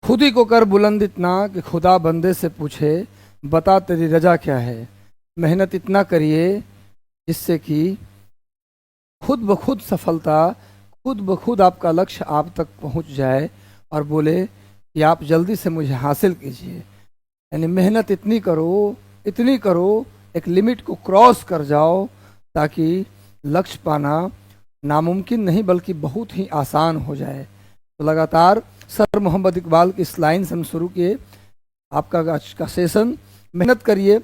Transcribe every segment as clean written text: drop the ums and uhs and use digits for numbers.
खुद ही को कर बुलंद इतना कि खुदा बंदे से पूछे बता तेरी रजा क्या है। मेहनत इतना करिए जिससे कि खुद ब खुद सफलता, खुद ब खुद आपका लक्ष्य आप तक पहुंच जाए और बोले कि आप जल्दी से मुझे हासिल कीजिए। यानी मेहनत इतनी करो, एक लिमिट को क्रॉस कर जाओ ताकि लक्ष्य पाना नामुमकिन नहीं बल्कि बहुत ही आसान हो जाए। तो लगातार सर मोहम्मद इकबाल की इस लाइन से हम शुरू किए आपका आज का सेशन। मेहनत करिए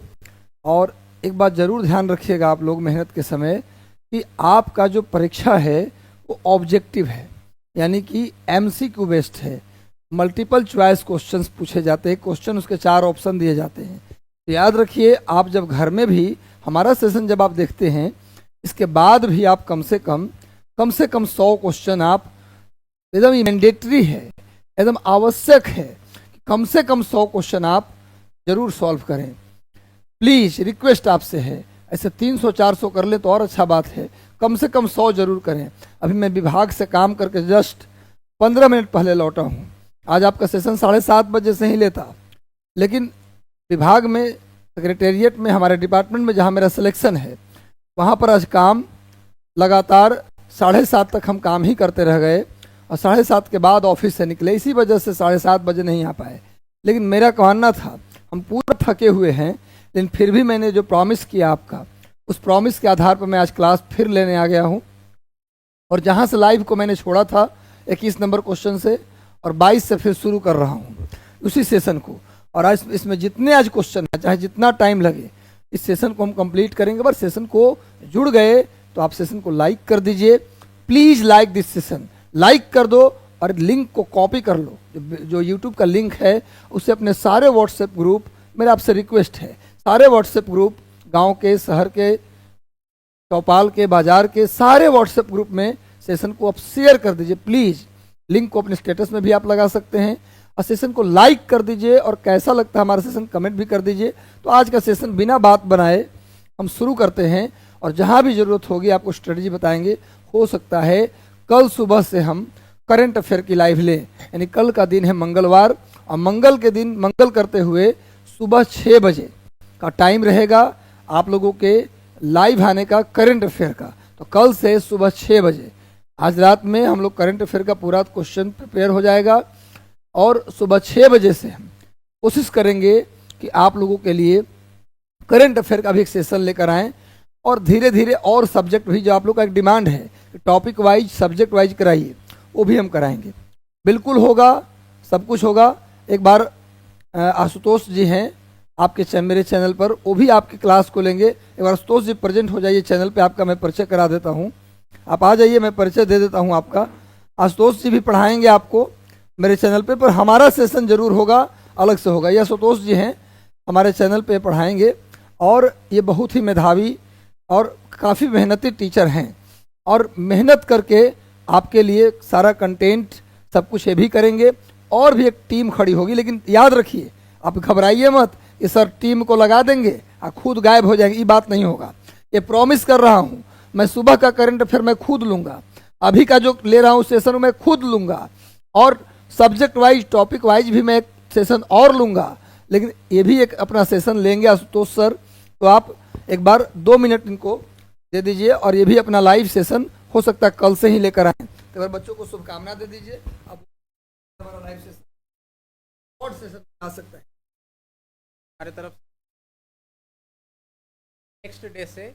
और एक बात ज़रूर ध्यान रखिएगा आप लोग मेहनत के समय कि आपका जो परीक्षा है वो ऑब्जेक्टिव है, यानी कि एमसीक्यू बेस्ड है। मल्टीपल चॉइस क्वेश्चंस पूछे जाते हैं, क्वेश्चन उसके 4 ऑप्शन दिए जाते हैं। तो याद रखिए आप जब घर में भी हमारा सेशन जब आप देखते हैं इसके बाद भी आप कम से कम 100 क्वेश्चन आप एकदम मैंडेटरी है, एकदम आवश्यक है कि कम से कम 100 क्वेश्चन आप जरूर सॉल्व करें। प्लीज़ रिक्वेस्ट आपसे है, ऐसे 300-400 कर ले तो और अच्छा बात है, कम से कम 100 जरूर करें। अभी मैं विभाग से काम करके जस्ट 15 मिनट पहले लौटा हूँ। आज आपका सेशन 7:30 बजे से ही लेता, लेकिन विभाग में सेक्रेटेरिएट में हमारे डिपार्टमेंट में जहाँ मेरा सिलेक्शन है वहाँ पर आज काम लगातार 7:30 तक हम काम ही करते रह गए और 7:30 के बाद ऑफिस से निकले, इसी वजह से 7:30 बजे नहीं आ पाए। लेकिन मेरा कहना था हम पूरा थके हुए हैं, लेकिन फिर भी मैंने जो प्रॉमिस किया आपका उस प्रॉमिस के आधार पर मैं आज क्लास फिर लेने आ गया हूँ। और जहाँ से लाइव को मैंने छोड़ा था 21 नंबर क्वेश्चन से और 22 से फिर शुरू कर रहा हूँ उसी सेशन को। और आज इसमें जितने आज क्वेश्चन है चाहे जितना टाइम लगे इस सेशन को हम कंप्लीट करेंगे। बस सेशन को जुड़ गए तो आप सेशन को लाइक कर दीजिए, please like this session, like कर दो और लिंक को कॉपी कर लो। जो यूट्यूब का लिंक है उसे अपने सारे व्हाट्सएप ग्रुप, मेरा आपसे रिक्वेस्ट है सारे व्हाट्सएप ग्रुप, गांव के, शहर के, चौपाल के, बाजार के सारे व्हाट्सएप ग्रुप में सेशन को आप शेयर कर दीजिए प्लीज़। लिंक को अपने स्टेटस में भी आप लगा सकते हैं और सेशन को लाइक कर दीजिए और कैसा लगता है हमारा सेशन कमेंट भी कर दीजिए। तो आज का सेशन बिना बात बनाए हम शुरू करते हैं और जहाँ भी ज़रूरत होगी आपको स्ट्रेटजी बताएंगे। हो सकता है कल सुबह से हम करंट अफेयर की लाइव लें, यानी कल का दिन है मंगलवार और मंगल के दिन मंगल करते हुए सुबह 6 बजे का टाइम रहेगा आप लोगों के लाइव आने का करंट अफेयर का। तो कल से सुबह 6 बजे आज रात में हम लोग करंट अफेयर का पूरा क्वेश्चन प्रिपेयर हो जाएगा और सुबह 6 बजे से हम कोशिश करेंगे कि आप लोगों के लिए करंट अफेयर का भी एक सेशन लेकर आएँ और धीरे धीरे और सब्जेक्ट भी जो आप लोग का एक डिमांड है कि टॉपिक वाइज सब्जेक्ट वाइज कराइए वो भी हम कराएंगे। बिल्कुल होगा, सब कुछ होगा। एक बार आशुतोष जी हैं आपके मेरे चैनल पर, वो भी आपकी क्लास को लेंगे। एक बार आशुतोष जी प्रेजेंट हो जाइए चैनल पे, आपका मैं परिचय करा देता हूँ। आप आ जाइए, मैं परिचय दे देता हूँ आपका। आशुतोष जी भी पढ़ाएंगे आपको मेरे चैनल पे, पर हमारा सेशन जरूर होगा, अलग से होगा। ये आशुतोष जी हैं हमारे चैनल पे पढ़ाएंगे और ये बहुत ही मेधावी और काफ़ी मेहनती टीचर हैं और मेहनत करके आपके लिए सारा कंटेंट सब कुछ ये भी करेंगे और भी एक टीम खड़ी होगी। लेकिन याद रखिए आप घबराइए मत कि सर टीम को लगा देंगे और खुद गायब हो जाएंगे, ये बात नहीं होगा। ये प्रॉमिस कर रहा हूँ, मैं सुबह का करंट अफेयर मैं खुद लूँगा, अभी का जो ले रहा हूँ सेशन मैं खुद लूँगा और सब्जेक्ट वाइज टॉपिक वाइज भी मैं एक सेशन और लूँगा। लेकिन ये भी एक अपना सेशन लेंगे आशुतोष सर, तो आप एक बार 2 मिनट इनको दे दीजिए और ये भी अपना लाइव सेशन हो सकता है कल से ही लेकर आए। तो बच्चों को शुभकामना दे दीजिए। अब हमारा लाइव सेशन और सेशन आ सकता है हमारे तरफ नेक्स्ट डे से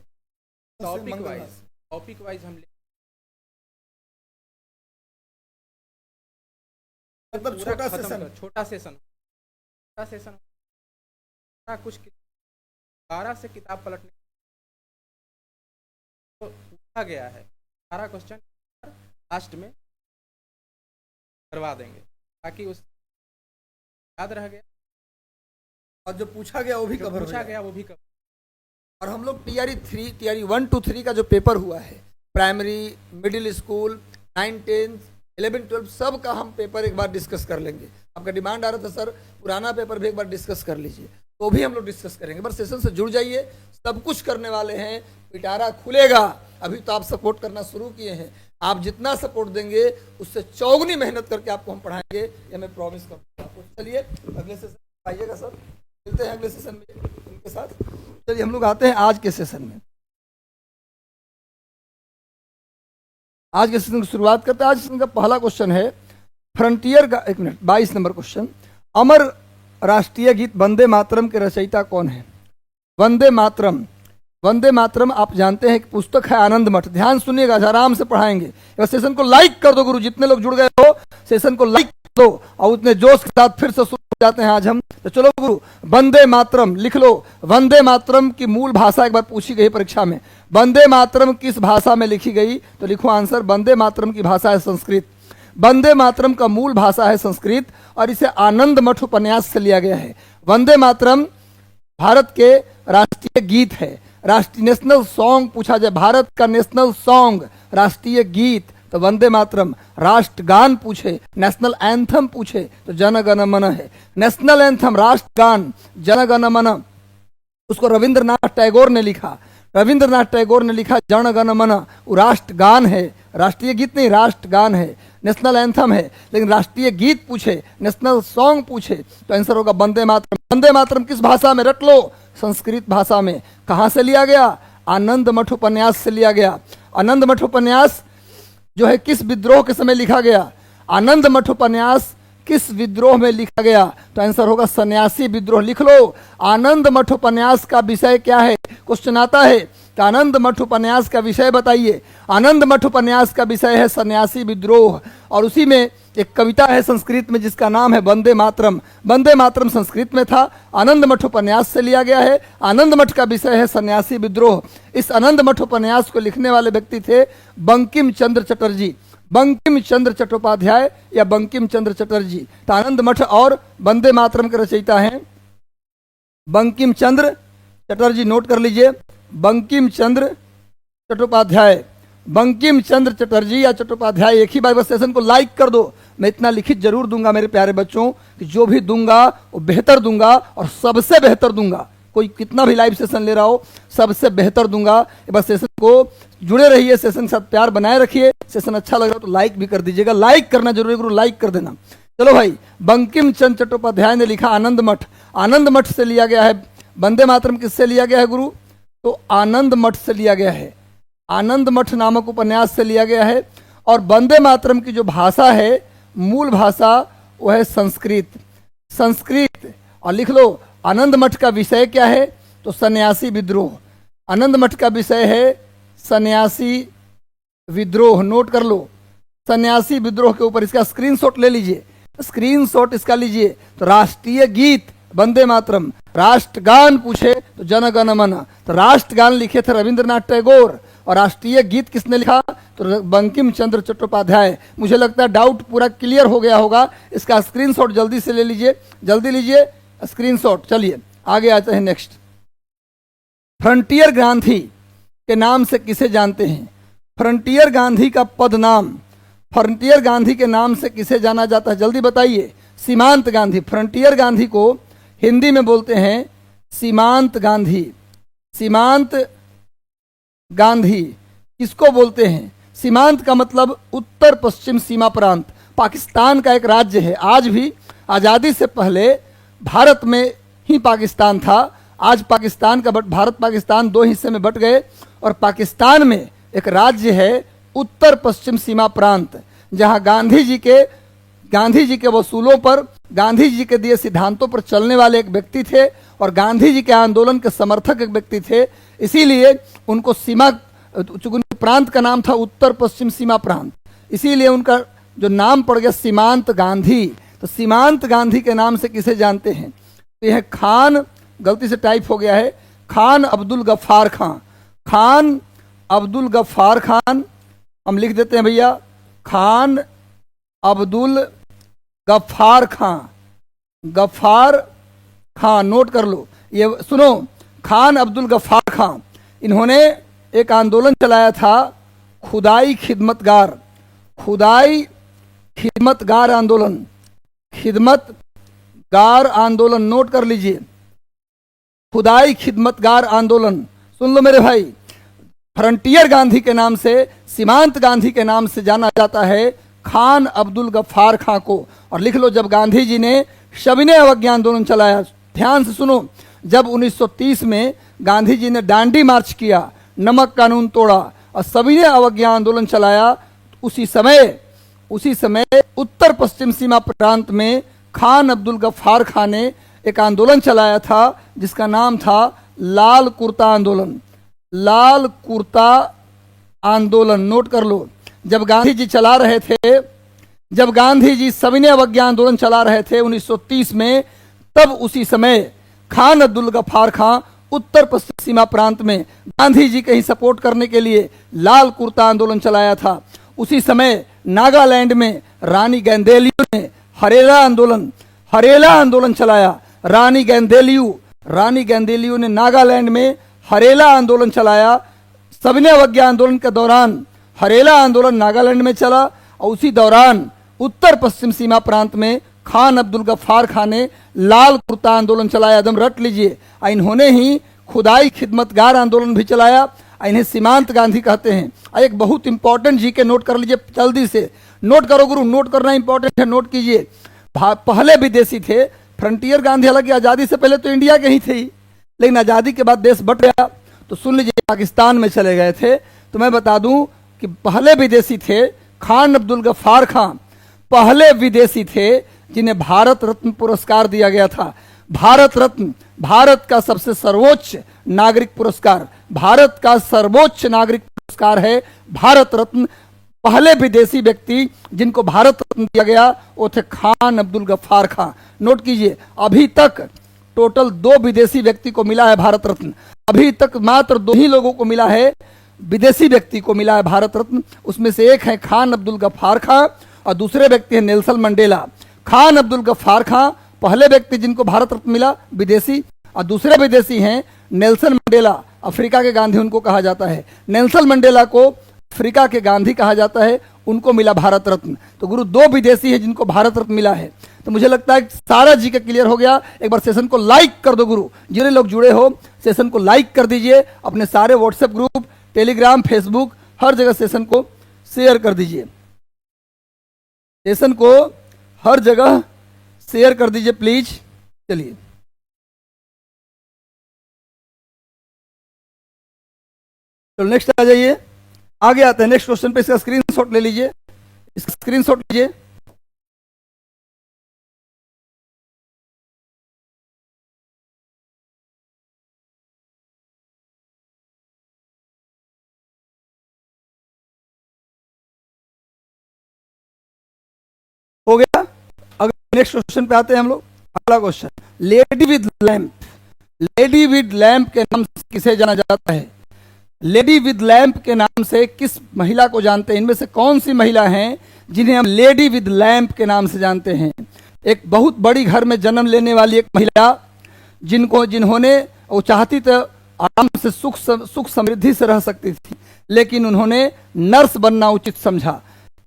टॉपिक वाइज हम मतलब छोटा सेशन कुछ 12 से किताब पलटने तो पूछा गया है, सारा क्वेश्चन लास्ट में करवा देंगे ताकि उस याद रह गया और जो पूछा गया वो भी कवर और हम लोग टीआरई 1 to 3 का जो पेपर हुआ है, प्राइमरी, मिडिल स्कूल, 9, 10, 11, 12 सब का हम पेपर एक बार डिस्कस कर लेंगे। आपका डिमांड आ रहा था सर पुराना पेपर भी एक बार डिस्कस कर लीजिए, तो भी हम लोग डिस्कस करेंगे। बस सेशन से जुड़ जाइए, सब कुछ करने वाले हैं, पिटारा खुलेगा। अभी तो आप सपोर्ट करना शुरू किए हैं, आप जितना सपोर्ट देंगे उससे चौगुनी मेहनत करके आपको हम पढ़ाएंगे, ये मैं प्रॉमिस करता हूँ आपको। चलिए अगले सेशन में आइएगा सर, मिलते हैं अगले सेशन में इनके साथ। चलिए हम लोग आते हैं आज के सेशन में। आज के सेशन की शुरुआत करते हैं। आज सेशन का पहला क्वेश्चन है फ्रंटियर का, 1 मिनट, 22 नंबर क्वेश्चन। अमर राष्ट्रीय गीत वंदे मातरम के रचयिता कौन है? वंदे मातरम, वंदे मातरम आप जानते हैं कि पुस्तक है आनंद मठ। ध्यान सुनिएगा, आराम से पढ़ाएंगे। इस सेशन को लाइक कर दो गुरु, जितने लोग जुड़ गए हो सेशन को लाइक कर दो, और उतने जोश के साथ फिर से शुरू हो जाते हैं आज हम। तो चलो गुरु, वंदे मातरम लिख लो। वंदे मातरम की मूल भाषा एक बार पूछी गई परीक्षा में, वंदे मातरम किस भाषा में लिखी गई? तो लिखो आंसर, वंदे मातरम की भाषा है संस्कृत। वंदे मातरम का मूल भाषा है संस्कृत और इसे आनंद मठ उपन्यास से लिया गया है। वंदे मातरम भारत के राष्ट्रीय गीत है। राष्ट्रीय नेशनल सॉन्ग पूछा जाए, भारत का नेशनल सॉन्ग राष्ट्रीय गीत तो वंदे मातरम। राष्ट्रगान पूछे, नेशनल एंथम पूछे तो जन गण मन है। नेशनल एंथम राष्ट्रगान जन गण मन, उसको रविंद्रनाथ टैगोर ने लिखा। रविंद्रनाथ टैगोर ने लिखा जन गण मन, वो राष्ट्रगान है, राष्ट्रीय गीत नहीं, राष्ट्रगान है। नेशनल एंथम है, लेकिन राष्ट्रीय गीत पूछे, नेशनल सॉन्ग पूछे तो आंसर होगा वंदे मातरम। वंदे मातरम किस भाषा में? रट लो, संस्कृत भाषा में। कहाँ से लिया गया? आनंद मठ उपन्यास से लिया गया। आनंद मठ उपन्यास जो है किस विद्रोह के समय लिखा गया? आनंद मठ उपन्यास किस विद्रोह में लिखा गया? तो आंसर होगा सन्यासी विद्रोह। लिख लो, आनंद मठ उपन्यास का विषय क्या है? क्वेश्चन आता है तो आनंद मठ उपन्यास का विषय बताइए। आनंद मठ उपन्यास का विषय है सन्यासी विद्रोह, और उसी में एक कविता है संस्कृत में जिसका नाम है वंदे मातरम। वंदे मातरम संस्कृत में था, आनंद मठ उपन्यास से लिया गया है। आनंद मठ का विषय है सन्यासी विद्रोह। इस आनंद मठ उपन्यास को लिखने वाले व्यक्ति थे बंकिम चंद्र चटर्जी, बंकिम चंद्र चट्टोपाध्याय या बंकिम चंद्र चटर्जी। तो आनंद मठ और वंदे मातरम के रचयिता हैं बंकिम चंद्र चटर्जी। नोट कर लीजिए, बंकिम चंद्र चट्टोपाध्याय, बंकिम चंद्र चटर्जी या चट्टोपाध्याय एक ही बार। बस सेशन को लाइक कर दो। मैं इतना लिखित जरूर दूंगा मेरे प्यारे बच्चों कि जो भी दूंगा वो बेहतर दूंगा और सबसे बेहतर दूंगा। कोई कितना भी लाइव सेशन ले रहा हो, सबसे बेहतर दूंगा। बस सेशन को जुड़े रहिए, सेशन के साथ प्यार बनाए रखिए। सेशन अच्छा लग रहा हो तो लाइक भी कर दीजिएगा, लाइक करना जरूरी है गुरु, लाइक कर देना। चलो भाई, बंकिम चंद्र चट्टोपाध्याय ने लिखा आनंद मठ। आनंद मठ से लिया गया है। वंदे मातरम किससे लिया गया है गुरु? तो आनंद मठ से लिया गया है। आनंद मठ नामक उपन्यास से लिया गया है। और वंदे मातरम की जो भाषा है, मूल भाषा, वो है संस्कृत। संस्कृत। और लिख लो, आनंद मठ का विषय क्या है? तो सन्यासी विद्रोह। आनंद मठ का विषय है सन्यासी विद्रोह। नोट कर लो, सन्यासी विद्रोह के ऊपर इसका स्क्रीनशॉट ले लीजिए, स्क्रीनशॉट इसका लीजिए। तो राष्ट्रीय गीत वंदे मातरम, राष्ट्रगान पूछे तो जन गण मन, तो राष्ट्रगान लिखे थे रविंद्रनाथ टैगोर और राष्ट्रीय गीत किसने लिखा? तो बंकिम चंद्र चट्टोपाध्याय। मुझे लगता है डाउट पूरा क्लियर हो गया होगा। इसका स्क्रीनशॉट जल्दी से ले लीजिए, जल्दी लीजिए स्क्रीनशॉट। चलिए आगे आते हैं नेक्स्ट। फ्रंटियर गांधी के नाम से किसे जानते हैं? फ्रंटियर गांधी का पद नाम, फ्रंटियर गांधी के नाम से किसे जाना जाता है? जल्दी बताइए। सीमांत गांधी। फ्रंटियर गांधी को हिंदी में बोलते हैं सीमांत गांधी। सीमांत गांधी किसको बोलते हैं? सीमांत का मतलब उत्तर पश्चिम सीमा प्रांत। पाकिस्तान का एक राज्य है। आज भी आज़ादी से पहले भारत में ही पाकिस्तान था। आज पाकिस्तान का भारत पाकिस्तान दो हिस्से में बट गए और पाकिस्तान में एक राज्य है उत्तर पश्चिम सीमा प्रांत, जहां गांधी जी के वसूलों पर, गांधी जी के दिए सिद्धांतों पर चलने वाले एक व्यक्ति थे और गांधी जी के आंदोलन के समर्थक एक व्यक्ति थे। इसीलिए उनको सीमा, चूंकि प्रांत का नाम था उत्तर पश्चिम सीमा प्रांत, इसीलिए उनका जो नाम पड़ गया सीमांत गांधी। तो सीमांत गांधी के नाम से किसे जानते हैं? तो यह खान, गलती से टाइप हो गया है, खान अब्दुल गफ्फार खान। खान अब्दुल गफ्फार खान, हम लिख देते हैं भैया, खान अब्दुल गफ्फार खान। गफ्फार खान नोट कर लो, ये सुनो, खान अब्दुल गफ्फार खान, इन्होंने एक आंदोलन चलाया था खुदाई खिदमतगार, खुदाई खिदमतगार आंदोलन, खिदमतगार आंदोलन। नोट कर लीजिए, खुदाई खिदमतगार आंदोलन। सुन लो मेरे भाई, फ्रंटियर गांधी के नाम से, सीमांत गांधी के नाम से जाना जाता है खान अब्दुल गफ्फार खां को। और लिख लो, जब गांधी जी ने सविनय अवज्ञा आंदोलन चलाया, ध्यान से सुनो, जब 1930 में गांधी जी ने दांडी मार्च किया, नमक कानून तोड़ा और सविनय अवज्ञा आंदोलन चलाया, उसी समय उत्तर पश्चिम सीमा प्रांत में खान अब्दुल गफ्फार खां ने एक आंदोलन चलाया था जिसका नाम था लाल कुर्ता आंदोलन। लाल कुर्ता आंदोलन नोट कर लो। जब गांधी जी चला रहे थे, जब गांधी जी सविनय अवज्ञा आंदोलन चला रहे थे 1930 में, तब उसी समय खान अब्दुल गफ्फार खां उत्तर पश्चिम सीमा प्रांत में गांधी जी के ही सपोर्ट करने के लिए लाल कुर्ता आंदोलन चलाया था। उसी समय नागालैंड में रानी गैंदेलियू ने हरेला आंदोलन चलाया। रानी गैंदेलियू ने नागालैंड में हरेला आंदोलन चलाया। सविनय अवज्ञा आंदोलन के दौरान हरेला आंदोलन नागालैंड में चला और उसी दौरान उत्तर पश्चिम सीमा प्रांत में खान अब्दुल गफ्फार खां ने लाल कुर्ता आंदोलन चलाया। एकदम रट लीजिए। इन्होंने ही खुदाई खिदमतगार आंदोलन भी चलाया। इन्हें सीमांत गांधी कहते हैं। एक बहुत इंपॉर्टेंट जी के नोट कर लीजिए, जल्दी से नोट करो गुरु, नोट करना इंपॉर्टेंट है, नोट कीजिए। पहले विदेशी थे फ्रंटियर गांधी, हालांकि आज़ादी से पहले तो इंडिया के ही थे, लेकिन आज़ादी के बाद देश बट गया तो सुन लीजिए, पाकिस्तान में चले गए थे। तो मैं बता दूं कि पहले विदेशी थे खान अब्दुल गफ्फार खां, पहले विदेशी थे जिन्हें भारत रत्न पुरस्कार दिया गया था। भारत रत्न, भारत का सबसे सर्वोच्च नागरिक पुरस्कार, भारत का सर्वोच्च नागरिक पुरस्कार है भारत रत्न। पहले विदेशी व्यक्ति जिनको भारत रत्न दिया गया वो थे खान अब्दुल गफ्फार खां। नोट कीजिए, अभी तक टोटल 2 विदेशी व्यक्ति को मिला है भारत रत्न। अभी तक मात्र 2 ही लोगों को मिला है, विदेशी व्यक्ति को मिला है भारत रत्न। उसमें से एक है खान अब्दुल गफ्फार खां और दूसरे व्यक्ति है नेल्सन मंडेला। खान अब्दुल गफ्फार खां पहले व्यक्ति जिनको भारत रत्न मिला विदेशी, और दूसरे विदेशी हैं नेल्सन मंडेला, अफ्रीका के गांधी उनको कहा जाता है। नेल्सन मंडेला को अफ्रीका के गांधी कहा जाता है, उनको मिला भारत रत्न। तो गुरु 2 विदेशी हैं जिनको भारत रत्न मिला है। तो मुझे लगता है सारा जी का क्लियर हो गया। एक बार सेशन को लाइक कर दो गुरु, जितने लोग जुड़े हो सेशन को लाइक कर दीजिए, अपने सारे व्हाट्सएप ग्रुप, टेलीग्राम, फेसबुक, हर जगह सेशन को शेयर कर दीजिए। सेशन को हर जगह शेयर कर दीजिए प्लीज। चलिए तो नेक्स्ट आ जाइए, आगे आते हैं नेक्स्ट क्वेश्चन पे। इसका स्क्रीनशॉट ले लीजिए, इसका स्क्रीनशॉट लीजिए। हो गया। अगर नेक्स्ट क्वेश्चन पे आते हैं हम लोग। अगला question, lady with lamp. Lady with lamp के नाम से किसे जाना जाता है? लेडी विद लैंप के नाम से किस महिला को जानते हैं? इनमें से कौन सी महिला हैं जिन्हें हम लेडी विद लैंप के नाम से जानते हैं? एक बहुत बड़ी घर में जन्म लेने वाली एक महिला, जिन्होंने वो चाहती तो आराम से सुख समृद्धि से रह सकती थी, लेकिन उन्होंने नर्स बनना उचित समझा।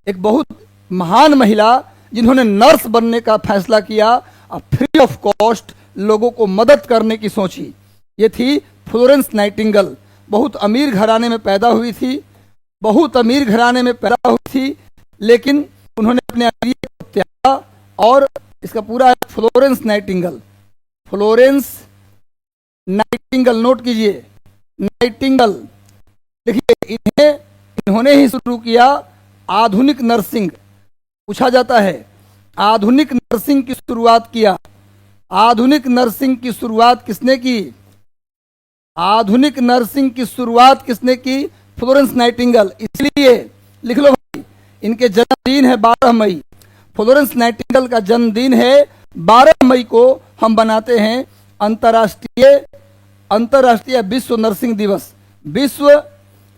एक बहुत महान महिला जिन्होंने नर्स बनने का फैसला किया और फ्री ऑफ कॉस्ट लोगों को मदद करने की सोची, ये थी फ्लोरेंस नाइटिंगेल। बहुत अमीर घराने में पैदा हुई थी, बहुत अमीर घराने में पैदा हुई थी, लेकिन उन्होंने अपने अमीर को त्यागा। और इसका पूरा है Florence Nightingale. Florence Nightingale, note कीजिए, नाइटिंगेल। देखिए, इन्होंने ही शुरू किया आधुनिक नर्सिंग। पूछा जाता है आधुनिक नर्सिंग की शुरुआत किया। आधुनिक नर्सिंग की शुरुआत किसने की? आधुनिक नर्सिंग की शुरुआत किसने की? Florence Nightingale. इसलिए लिख लो भाई, इनके जन्मदिन है 12 मई। फ्लोरेंस नाइटिंगेल का जन्मदिन है 12 मई को हम बनाते हैं अंतर्राष्ट्रीय विश्व नर्सिंग दिवस। विश्व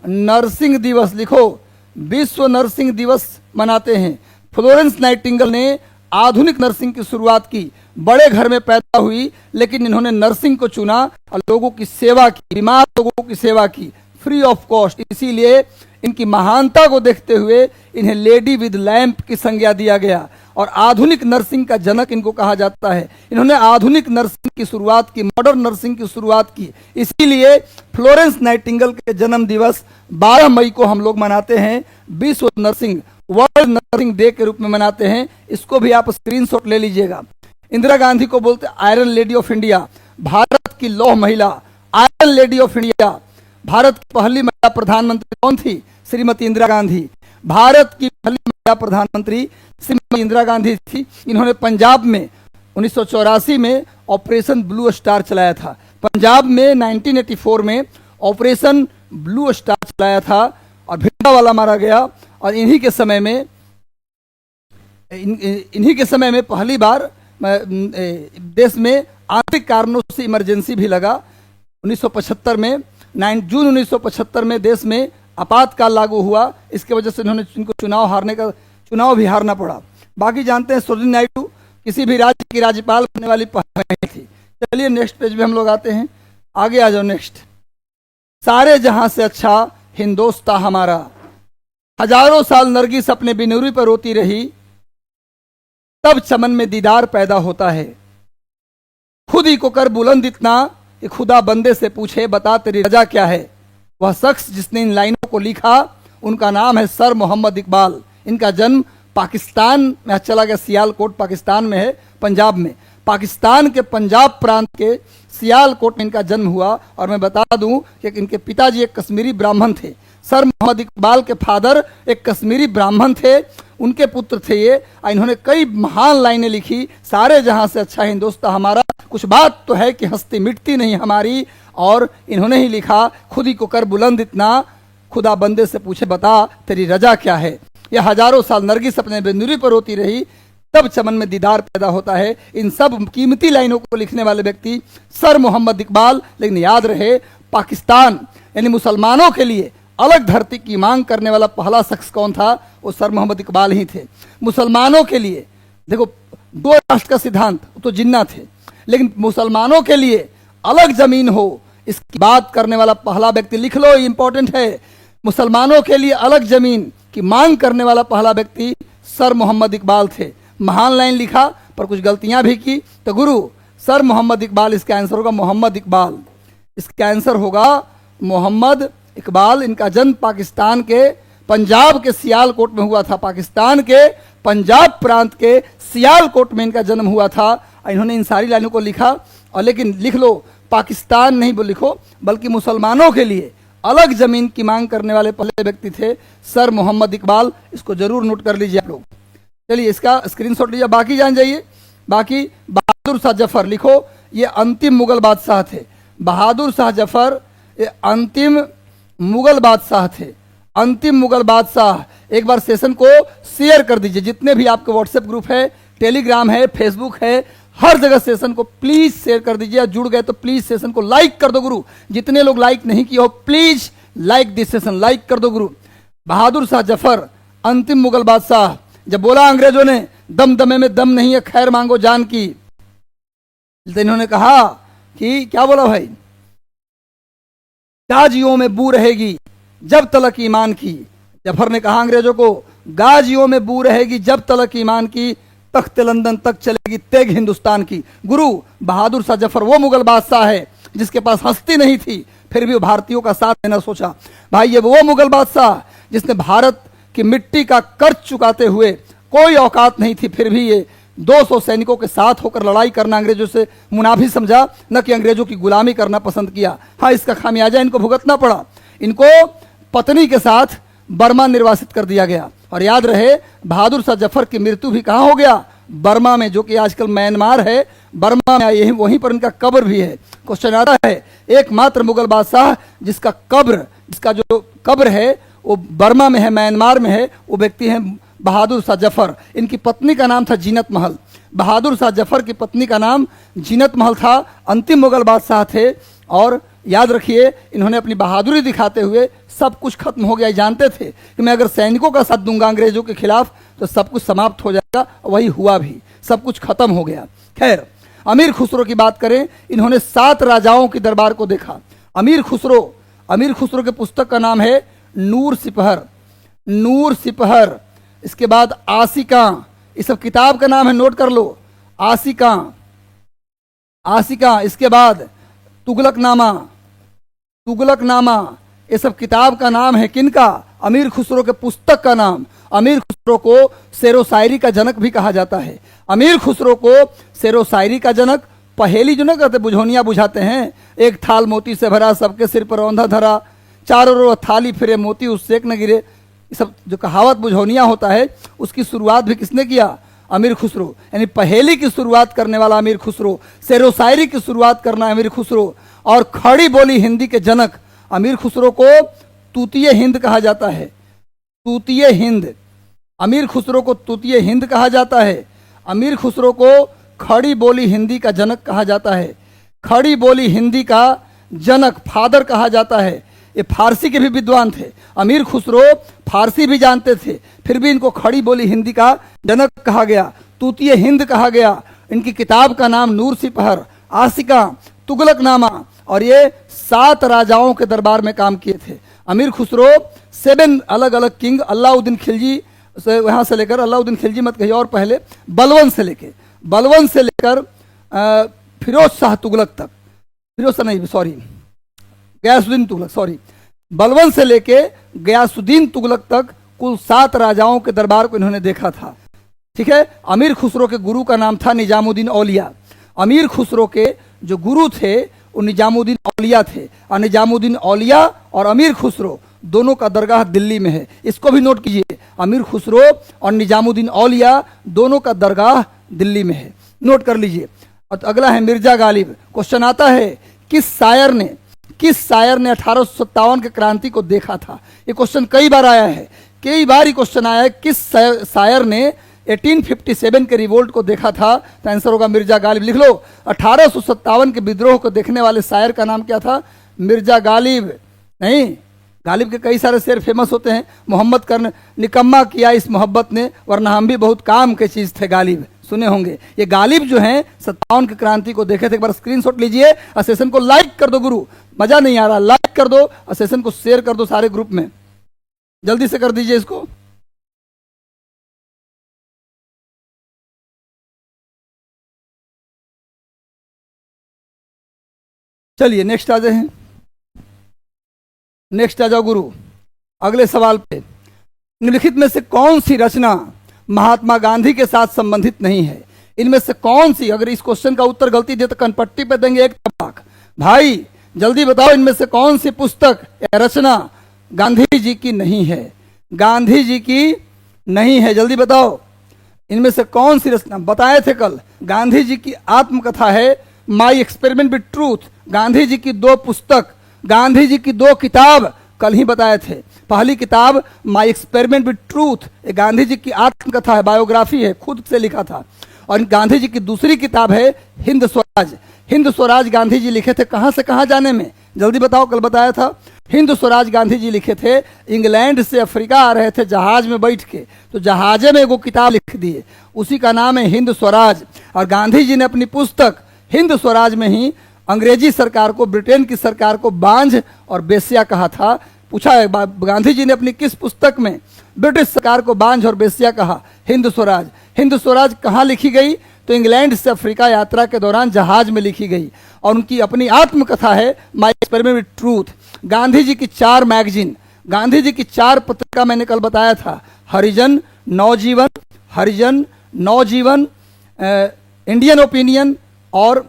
नर्सिंग दिवस लिखो, विश्व नर्सिंग दिवस मनाते हैं। फ्लोरेंस नाइटिंगेल ने आधुनिक नर्सिंग की शुरुआत की। बड़े घर में पैदा हुई, लेकिन इन्होंने नर्सिंग को चुना और लोगों की सेवा की, बीमार लोगों की सेवा की फ्री ऑफ कॉस्ट। इसीलिए इनकी महानता को देखते हुए इन्हें लेडी विद लैंप की संज्ञा दिया गया। और आधुनिक नर्सिंग का जनक इनको कहा जाता है। इन्होंने आधुनिक नर्सिंग की शुरुआत की, मॉडर्न नर्सिंग की शुरुआत की। इसीलिए फ्लोरेंस नाइटिंगेल के जन्म दिवस 12 मई को हम लोग मनाते हैं, विश्व नर्सिंग, वर्ल्ड नर्सिंग डे के रूप में मनाते हैं। इसको भी आप स्क्रीनशॉट ले लीजिएगा। इंदिरा गांधी को बोलते iron lady of India, Bharat की लौह महिला, iron lady of India. Bharat की पहली महिला प्रधानमंत्री कौन थी? श्रीमती इंदिरा गांधी। भारत की पहली महिला प्रधानमंत्री श्रीमती इंदिरा गांधी थी। इन्होंने पंजाब में 1984 में ऑपरेशन ब्लू स्टार चलाया था। पंजाब में 1984 में ऑपरेशन ब्लू स्टार चलाया था और भिंडरावाला मारा गया। और इन्हीं के समय में पहली बार देश में आंतरिक कारणों से इमरजेंसी भी लगा। 1975 में जून 1975 में देश में आपातकाल लागू हुआ। इसके वजह से इनको चुनाव भी हारना पड़ा। बाकी जानते हैं सरोजिनी नायडू किसी भी राज्य की राज्यपाल बनने वाली पहली महिला थी। चलिए नेक्स्ट पेज पे हम लोग आते हैं, आगे आ जाओ। नेक्स्ट, सारे जहां से अच्छा हिंदोस्तां हमारा। हजारों साल नरगिस अपने बिनुरी पर रोती रही, तब चमन में दीदार पैदा होता है। खुद ही को कर बुलंद इतना कि खुदा बंदे से पूछे बता तेरी रजा क्या है। वह शख्स जिसने इन लाइनों को लिखा उनका नाम है सर मोहम्मद इकबाल। इनका जन्म पाकिस्तान में, चला गया सियालकोट पाकिस्तान में है, पंजाब में। पाकिस्तान के पंजाब प्रांत के सियालकोट में इनका जन्म हुआ। और मैं बता दूं कि इनके पिताजी एक कश्मीरी ब्राह्मण थे। सर मोहम्मद इकबाल के फादर एक कश्मीरी ब्राह्मण थे, उनके पुत्र थे ये। इन्होंने कई महान लाइनें लिखी। सारे जहां से अच्छा हिंदुस्तां हमारा, कुछ बात तो है कि हस्ती मिटती नहीं हमारी। और इन्होंने ही लिखा, खुद ही को कर बुलंद इतना, खुदा बंदे से पूछे बता तेरी रजा क्या है। यह हजारों साल नरगिस अपने बिनुरी पर रोती रही, तब चमन में दीदार पैदा होता है। इन सब कीमती लाइनों को लिखने वाले व्यक्ति सर मोहम्मद इकबाल। लेकिन याद रहे, पाकिस्तान यानी मुसलमानों के लिए अलग धरती की मांग करने वाला पहला शख्स कौन था? वो सर मोहम्मद इकबाल ही थे। मुसलमानों के लिए देखो, 2 राष्ट्र का सिद्धांत तो जिन्ना थे, लेकिन मुसलमानों के लिए अलग जमीन हो, इसकी बात करने वाला पहला व्यक्ति, लिख लो, इंपॉर्टेंट है। मुसलमानों के लिए अलग जमीन की मांग करने वाला पहला व्यक्ति सर मोहम्मद इकबाल थे। महान लाइन लिखा पर कुछ गलतियां भी की। तो गुरु सर मोहम्मद इकबाल, इसका आंसर होगा मोहम्मद इकबाल। इसका आंसर होगा मोहम्मद इकबाल। इनका जन्म पाकिस्तान के पंजाब के सियालकोट में हुआ था। पाकिस्तान के पंजाब प्रांत के सियालकोट में इनका जन्म हुआ था। इन्होंने इन सारी लाइनों को लिखा। और लेकिन लिख लो, पाकिस्तान नहीं लिखो, बल्कि मुसलमानों के लिए अलग जमीन की मांग करने वाले पहले व्यक्ति थे सर मोहम्मद इकबाल। इसको जरूर नोट कर लीजिए आप लोग। चलिए इसका स्क्रीनशॉट लीजिए, बाकी जान जाइए। बाकी बहादुर शाह जफर लिखो, ये अंतिम मुगल बादशाह थे। बहादुर शाह जफर ये अंतिम मुगल बादशाह थे। अंतिम मुगल बादशाह। एक बार सेशन को शेयर कर दीजिए, जितने भी आपके व्हाट्सएप ग्रुप है, टेलीग्राम है, फेसबुक है, हर जगह सेशन को प्लीज शेयर कर दीजिए। जुड़ गए तो प्लीज सेशन को लाइक कर दो गुरु। जितने लोग लाइक नहीं किए हो, please like this session, like कर दो गुरु। बहादुर शाह जफर अंतिम मुगल बादशाह। जब बोला अंग्रेजों ने दम दमे में दम नहीं है, खैर मांगो जान की, तो इन्होंने कहा कि क्या बोला भाई, गाजियों में बू रहेगी जब तलक ईमान की। जफर ने कहा अंग्रेजों को, गाजियों में बू रहेगी जब तलक ईमान की, तख्त लंदन तक चलेगी तेग हिंदुस्तान की। गुरु बहादुर शाह जफर वो मुगल बादशाह है जिसके पास हस्ती नहीं थी, फिर भी वो भारतीयों का साथ देना सोचा। भाई ये वो मुगल बादशाह जिसने भारत की मिट्टी का कर्ज चुकाते हुए, कोई औकात नहीं थी, फिर भी ये 200 सैनिकों के साथ होकर लड़ाई करना अंग्रेजों से मुनाफी समझा, न कि अंग्रेजों की गुलामी करना पसंद किया। हाँ, इसका खामियाजा इनको भुगतना पड़ा। इनको पत्नी के साथ बर्मा निर्वासित कर दिया गया। और याद रहे, बहादुर शाह जफर की मृत्यु भी कहाँ हो गया? बर्मा में, जो कि आजकल म्यांमार है। बर्मा में यही, वहीं पर इनका कब्र भी है। क्वेश्चन आता है, एकमात्र मुगल बादशाह जिसका जो कब्र है वो बर्मा में है, म्यांमार में है, वो व्यक्ति है बहादुर शाह जफर। इनकी पत्नी का नाम था जीनत महल। बहादुर शाह जफर की पत्नी का नाम जीनत महल था। अंतिम मुगल बादशाह थे। और याद रखिए, इन्होंने अपनी बहादुरी दिखाते हुए सब कुछ खत्म हो गया। जानते थे कि मैं अगर सैनिकों का साथ दूंगा अंग्रेजों के खिलाफ तो सब कुछ समाप्त हो जाएगा। वही हुआ भी, सब कुछ खत्म हो गया। खैर, अमीर खुसरो की बात करें, इन्होंने 7 राजाओं की दरबार को देखा। अमीर खुसरो के पुस्तक का नाम है नूर सिपहर। इसके बाद आशिका, इस सब किताब का नाम है, नोट कर लो। आशिका, आशिका, इसके बाद तुगलकनामा, तुगलकनामा, ये सब किताब का नाम है। किनका? अमीर खुसरो के पुस्तक का नाम। अमीर खुसरो को शेरो शायरी का जनक भी कहा जाता है। अमीर खुसरो को शेरो शायरी का जनक, पहेली जो ना कहते बुझौनिया बुझाते हैं, एक थाल मोती से भरा, सबके सिर पर औंधा धरा, चारों ओर थाली फिरे मोती उससे एक न गिरे। ये सब जो कहावत बुझौनिया होता है, उसकी शुरुआत भी किसने किया? अमीर खुसरो। यानी पहेली की शुरुआत करने वाला अमीर खुसरो, शेरो शायरी की शुरुआत करना अमीर खुसरो, और खड़ी बोली हिंदी के जनक अमीर खुसरो को तूतीय हिंद कहा जाता है। तूतीय हिंद, अमीर खुसरो को तूतीय हिंद कहा जाता है। अमीर खुसरो को खड़ी बोली हिंदी का जनक कहा जाता है। खड़ी बोली हिंदी का जनक, फादर कहा जाता है। ये फारसी के भी विद्वान थे। अमीर खुसरो फारसी भी जानते थे, फिर भी इनको खड़ी बोली हिंदी का जनक कहा गया, तूतीय हिंद कहा गया। इनकी किताब का नाम नूर सिपहर, आशिका, तुगलकनामा, और ये 7 राजाओं के दरबार में काम किए थे। अमीर खुसरो 7 अलग अलग किंग, अलाउद्दीन खिलजी से वहाँ से लेकर, अलाउद्दीन खिलजी मत कहिए, और पहले बलवंत से लेकर फिरोज शाह तुगलक तक, फिरोज शाह नहीं सॉरी गयासुद्दीन तुगलक, सॉरी बलवंत से लेके गयासुद्दीन तुगलक तक कुल 7 राजाओं के दरबार को इन्होंने देखा था। ठीक है। अमीर खुसरो के गुरु का नाम था निजामुद्दीन औलिया। अमीर खुसरो के जो गुरु थे वो निजामुद्दीन औलिया थे, और निजामुद्दीन औलिया और अमीर खुसरो दोनों का दरगाह दिल्ली में है। इसको भी नोट कीजिए, अमीर खुसरो और निजामुद्दीन औलिया दोनों का दरगाह दिल्ली में है, नोट कर लीजिए। और अगला है मिर्जा गालिब। क्वेश्चन आता है, किस शायर ने 1857 के क्रांति को देखा था? ये क्वेश्चन कई बार आया है, कई बार ये क्वेश्चन आया है, किस शायर ने 1857 के रिवोल्ट को देखा था? तो आंसर होगा मिर्जा गालिब। लिख लो, 1857 के विद्रोह को देखने वाले शायर का नाम क्या था? मिर्जा गालिब। नहीं, गालिब के कई सारे शेर फेमस होते हैं। मोहम्मद कर निकम्मा किया इस मोहब्बत ने, वरना हम भी बहुत काम के चीज थे, गालिब सुने होंगे। ये गालिब जो हैं 57 की क्रांति को देखे थे। एक बार स्क्रीनशॉट लीजिए और सेशन को लाइक कर दो। गुरु मजा नहीं आ रहा, लाइक कर दो और सेशन को शेयर कर दो सारे ग्रुप में, जल्दी से कर दीजिए इसको। चलिए नेक्स्ट आ जाए हैं, नेक्स्ट आ जाओ गुरु। अगले सवाल पे, निम्नलिखित में से कौन सी रचना महात्मा गांधी के साथ संबंधित नहीं है? इनमें से कौन सी? अगर इस क्वेश्चन का उत्तर गलती दे तो कनपट्टी पे देंगे 1 टपाक। भाई जल्दी बताओ, इनमें से कौन सी पुस्तक या रचना गांधी जी की नहीं है? गांधी जी की नहीं है, जल्दी बताओ। इनमें से कौन सी रचना? बताए थे कल, गांधी जी की आत्मकथा है my experiment with truth. Gandhi ji की 2 पुस्तक, गांधी जी की 2 किताब कल ही बताए थे। पहली किताब माई एक्सपेरिमेंट विद ट्रूथ, ये गांधी जी की आत्मकथा है, बायोग्राफी है, खुद से लिखा था। और गांधी जी की दूसरी किताब है हिंद स्वराज। हिंद स्वराज गांधी जी लिखे थे कहां से कहां जाने में? जल्दी बताओ, कल बताया था। हिंद स्वराज गांधी जी लिखे थे, इंग्लैंड से अफ्रीका आ रहे थे जहाज में बैठ के, तो जहाजे में वो किताब लिख दिए, उसी का नाम है हिंद स्वराज। और गांधी जी ने अपनी पुस्तक हिंद स्वराज में ही अंग्रेजी सरकार को, ब्रिटेन की सरकार को बांझ और बेस्या कहा था। पूछा है गांधी जी ने अपनी किस पुस्तक में ब्रिटिश सरकार को बांझ और बेस्या कहा? हिंद स्वराज। हिंद स्वराज कहाँ लिखी गई? तो इंग्लैंड से अफ्रीका यात्रा के दौरान जहाज में लिखी गई, और उनकी अपनी आत्मकथा है my experiment with truth. Gandhi ji की 4 मैगजीन, गांधी जी की 4 पत्रिका मैंने कल बताया था, हरिजन, नवजीवन, हरिजन, नवजीवन, इंडियन ओपिनियन और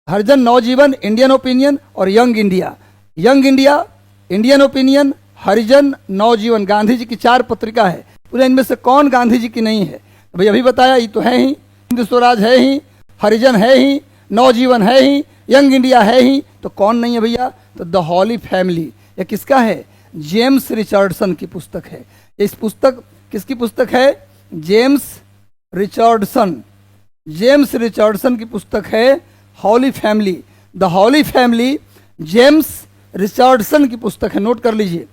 हरिजन, नवजीवन, इंडियन ओपिनियन और Young India. Young India, Indian Opinion, Harijan, Navajivan, Gandhi ji की 4 पत्रिका है। पूरे इनमें से कौन गांधी जी की नहीं है? भाई अभी बताया, ये तो है ही, हिंद स्वराज है ही, हरिजन है ही, नवजीवन है ही, यंग इंडिया है ही, तो कौन नहीं है भैया? तो द हॉली फैमिली। ये किसका है? जेम्स रिचर्डसन की पुस्तक है। इस पुस्तक किसकी पुस्तक है? James Richardson. जेम्स रिचर्डसन की पुस्तक है Holy Family. The Holy Family James Richardson की पुस्तक है, नोट कर लीजिए,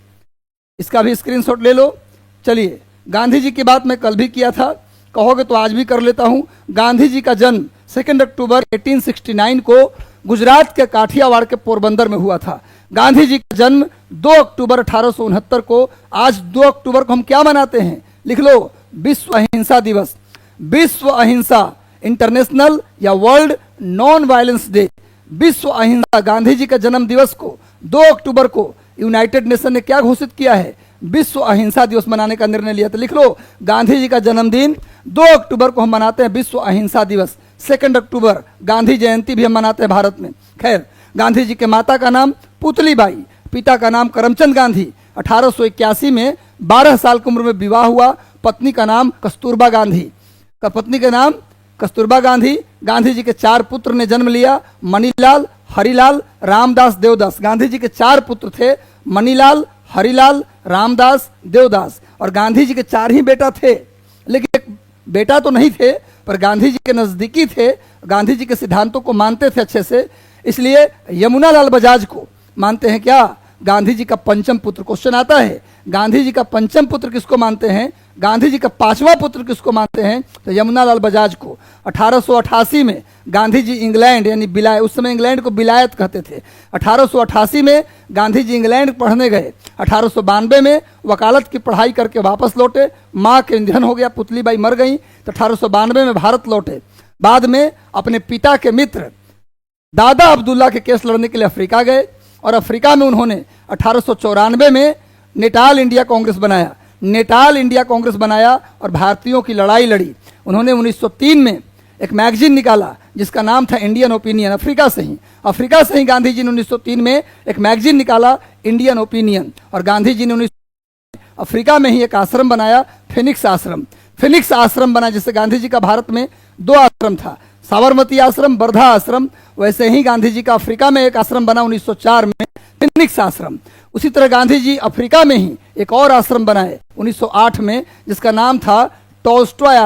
इसका भी स्क्रीनशॉट ले लो। चलिए, गांधी जी की बात मैं कल भी किया था, कहोगे तो आज भी कर लेता हूं। गांधी जी का जन्म 2 अक्टूबर 1869 को गुजरात के काठियावाड़ के पोरबंदर में हुआ था। गांधी जी का जन्म 2 अक्टूबर 1869 को। आज 2 अक्टूबर को हम क्या मनाते हैं? लिख लो, विश्व अहिंसा दिवस, विश्व अहिंसा इंटरनेशनल या वर्ल्ड नॉन वायलेंस डे, विश्व अहिंसा, गांधी जी का जन्म दिवस को 2 अक्टूबर को यूनाइटेड नेशन ने क्या घोषित किया है, विश्व अहिंसा दिवस मनाने का निर्णय लिया। तो लिख लो, गांधी जी का जन्मदिन 2 अक्टूबर को हम मनाते हैं विश्व अहिंसा दिवस। 2 अक्टूबर गांधी जयंती भी हम मनाते हैं भारत में। खैर, गांधी जी के माता का नाम पुतली बाई, पिता का नाम करमचंद गांधी। 1881 में 12 साल की उम्र में विवाह हुआ। पत्नी का नाम कस्तूरबा गांधी, पत्नी का नाम कस्तूरबा गांधी। गांधी जी के 4 पुत्र ने जन्म लिया, मणिलाल, हरिलाल, रामदास, देवदास। गांधी जी के 4 पुत्र थे, मणिलाल, हरिलाल, रामदास, देवदास। और गांधी जी के 4 ही बेटा थे, लेकिन एक बेटा तो नहीं थे, पर गांधी जी के नजदीकी थे, गांधी जी के सिद्धांतों को मानते थे अच्छे से, इसलिए यमुनालाल बजाज को मानते हैं क्या, गांधी जी का पंचम पुत्र। क्वेश्चन आता है, गांधी जी का पंचम पुत्र किसको मानते हैं, गांधी जी का 5वां पुत्र किसको मानते हैं, तो यमुनालाल बजाज को। 1888 में गांधी जी इंग्लैंड यानी बिलायत, उस समय इंग्लैंड को बिलायत कहते थे, 1888 में गांधी जी इंग्लैंड पढ़ने गए। 1892 में वकालत की पढ़ाई करके वापस लौटे, माँ के निधन हो गया, पुतली बाई मर गई, तो 1892 में भारत लौटे। बाद में अपने पिता के मित्र दादा अब्दुल्ला के केस लड़ने के लिए अफ्रीका गए, और अफ्रीका में उन्होंने 1894 में नेटाल इंडिया कांग्रेस बनाया, नेटाल इंडिया कांग्रेस बनाया और भारतीयों की लड़ाई लड़ी। उन्होंने 1903 में एक मैगजीन निकाला जिसका नाम था इंडियन ओपिनियन। अफ्रीका से ही गांधी जी ने 1903 में एक मैगजीन निकाला, इंडियन ओपिनियन। और गांधी जी ने अफ्रीका में ही एक आश्रम बनाया, फिनिक्स आश्रम बना, जिससे गांधी जी का भारत में 2 आश्रम था, साबरमती आश्रम, वर्धा आश्रम। वैसे ही गांधी जी का अफ्रीका में एक आश्रम बना 1904 में, फिनिक्स आश्रम। उसी तरह गांधी जी अफ्रीका में ही एक और आश्रम बनाए 1908 में, जिसका नाम था टॉल्स्टॉय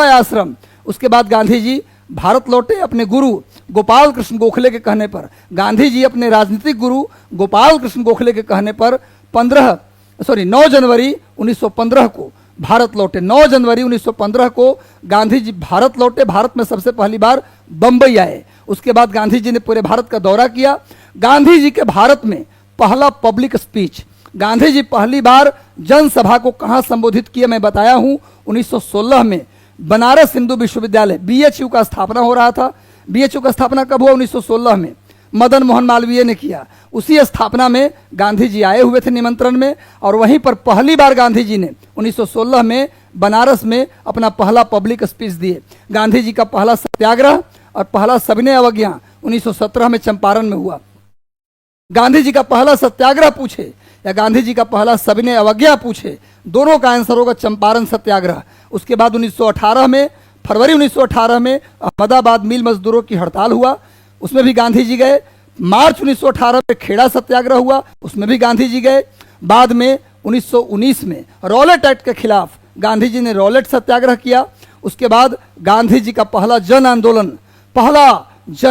आश्रम। उसके बाद गांधी जी भारत लौटे अपने गुरु गोपाल कृष्ण गोखले के कहने पर। गांधी जी अपने राजनीतिक गुरु गोपाल कृष्ण गोखले के कहने पर 9 जनवरी 1915 को भारत लौटे। 9 जनवरी 1915 को गांधी जी भारत लौटे। भारत में सबसे पहली बार बंबई आए। उसके बाद गांधी जी ने पूरे भारत का दौरा किया। गांधी जी के भारत में पहला पब्लिक स्पीच, गांधी जी पहली बार जनसभा को कहां संबोधित किया मैं बताया हूं, 1916 में बनारस हिंदू विश्वविद्यालय BHU का स्थापना हो रहा था। BHU का स्थापना कब हुआ, 1916 में, मदन मोहन मालवीय ने किया। उसी स्थापना में गांधी जी आए हुए थे निमंत्रण में, और वहीं पर पहली बार गांधी जी ने 1916 में बनारस में अपना पहला पब्लिक स्पीच दिए। गांधी जी का पहला सत्याग्रह और पहला सविनय अवज्ञा 1917 में चंपारण में हुआ। गांधी जी का पहला सत्याग्रह पूछे या गांधी जी का पहला सविनय अवज्ञा पूछे, दोनों का आंसर होगा चंपारण सत्याग्रह। उसके बाद 1918 में, फरवरी 1918 में अहमदाबाद मिल मजदूरों की हड़ताल हुआ, उसमें भी गांधी जी गए। मार्च 1918 में खेड़ा सत्याग्रह हुआ, उसमें भी गांधी जी गए। बाद में 1919 में रॉलेट एक्ट के खिलाफ गांधी जी ने रॉलेट सत्याग्रह किया। उसके बाद गांधी जी का पहला जन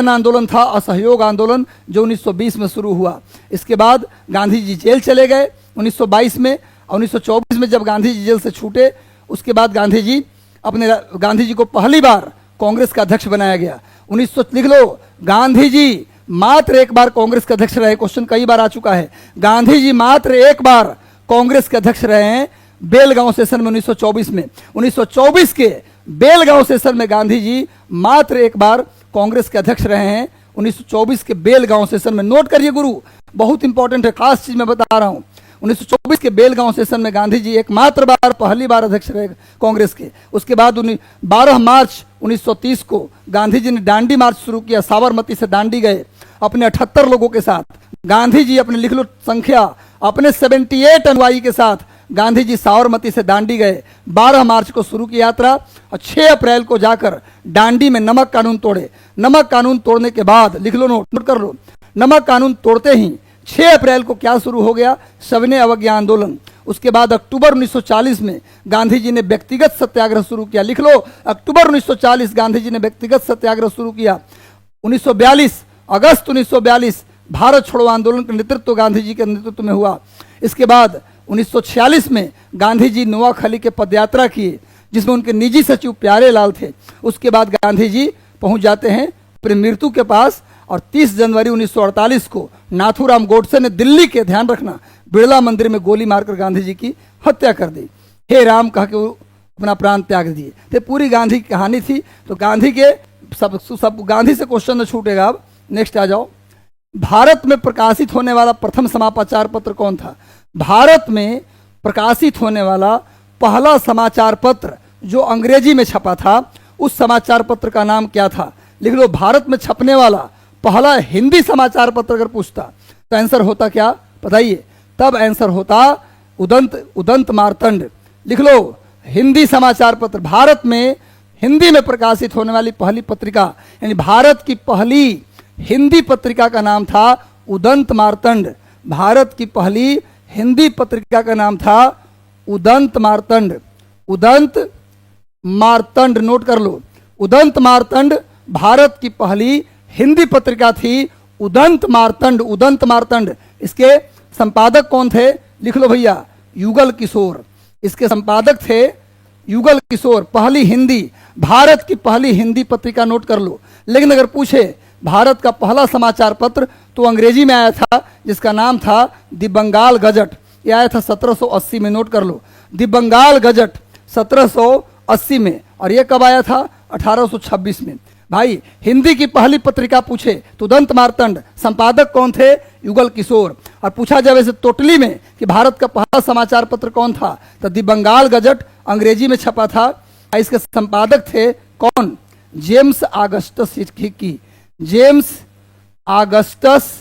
आंदोलन था असहयोग आंदोलन, जो 1920 में शुरू हुआ। इसके बाद गांधी जी जेल चले गए 1922 में, और 1924 में जब गांधी जी जेल से छूटे, उसके बाद गांधी जी को पहली बार कांग्रेस का अध्यक्ष बनाया गया। 1900 लिख लो, गांधी जी मात्र एक बार कांग्रेस के अध्यक्ष रहे। क्वेश्चन कई बार आ चुका है। गांधी जी मात्र एक बार कांग्रेस के अध्यक्ष रहे हैं, बेलगांव सेशन में 1924 में। 1924 के बेलगांव सेशन में गांधी जी मात्र एक बार कांग्रेस के अध्यक्ष रहे हैं, 1924 के बेलगांव सेशन में। नोट करिए गुरु, बहुत इंपॉर्टेंट है, खास चीज मैं बता रहा हूं। 1924 के बेलगांव सेशन में गांधी जी एकमात्र बार पहली बार अध्यक्ष रहे कांग्रेस के। उसके बाद 12 मार्च 1930 को गांधी जी ने दांडी मार्च शुरू किया, साबरमती से दांडी गए अपने 78 लोगों के साथ। गांधी जी अपने लिख लो संख्या, अपने 78 अनुयायी के साथ गांधी जी साबरमती से दांडी गए। 12 मार्च को शुरू की यात्रा और 6 अप्रैल को जाकर दांडी में नमक कानून तोड़े। नमक कानून तोड़ने के बाद लिख लो, नोट कर लो, नमक कानून तोड़ते ही 6 अप्रैल को क्या शुरू हो गया, सविनय अवज्ञा आंदोलन। उसके बाद अक्टूबर 1940 में गांधी जी ने व्यक्तिगत सत्याग्रह शुरू किया। लिख लो, अक्टूबर 1940 गांधी जी ने व्यक्तिगत सत्याग्रह शुरू किया। 1942 अगस्त 1942 भारत छोड़ो आंदोलन का नेतृत्व गांधी जी के नेतृत्व में हुआ। इसके बाद 1946 में गांधी जी नोआखली के पदयात्रा किए, जिसमें उनके निजी सचिव प्यारे लाल थे। उसके बाद गांधी जी पहुंच जाते हैं अपनी मृत्यु के पास, और 30 जनवरी 1948 को नाथूराम गोडसे ने दिल्ली के, ध्यान रखना, बिड़ला मंदिर में गोली मारकर गांधी जी की हत्या कर दी। हे राम कह के वो अपना प्राण त्याग दिए। तो पूरी गांधी की कहानी थी। तो गांधी के सब गांधी से क्वेश्चन छूटेगा। अब नेक्स्ट आ जाओ। भारत में प्रकाशित होने वाला प्रथम समाचार पत्र कौन था? भारत में प्रकाशित होने वाला पहला समाचार पत्र जो अंग्रेजी में छपा था, उस समाचार पत्र का नाम क्या था? लिख लो। भारत में छपने वाला पहला हिंदी समाचार पत्र अगर पूछता तो आंसर होता क्या बताइए? तब आंसर होता उदंत मार्तंड। लिख लो। हिंदी समाचार पत्र, भारत में हिंदी में प्रकाशित होने वाली पहली पत्रिका, यानी भारत की पहली हिंदी पत्रिका का नाम था उदंत मार्तंड। भारत की पहली हिंदी पत्रिका का नाम था उदंत मार्तंड। उदंत मार्तंड, नोट कर लो। उदंत मार्तंड भारत की पहली हिंदी पत्रिका थी, उदंत मार्तंड। उदंत मार्तंड। इसके संपादक कौन थे? लिख लो भैया, युगल किशोर। इसके संपादक थे युगल किशोर। पहली हिंदी, भारत की पहली हिंदी पत्रिका, नोट कर लो। लेकिन अगर पूछे भारत का पहला समाचार पत्र तो अंग्रेजी में आया था, जिसका नाम था द बंगाल गजट। यह आया था 1780 में, नोट कर लो। द बंगाल गजट 1780 में। और यह कब आया था? 1826 में। भाई हिंदी की पहली पत्रिका पूछे तो उदंत मार्तंड, संपादक कौन थे? युगल किशोर। और पूछा जाए वैसे टोटली में कि भारत का पहला समाचार पत्र कौन था, तो द बंगाल गजट अंग्रेजी में छपा था। इसके संपादक थे कौन? James Augustus Hickey. James Augustus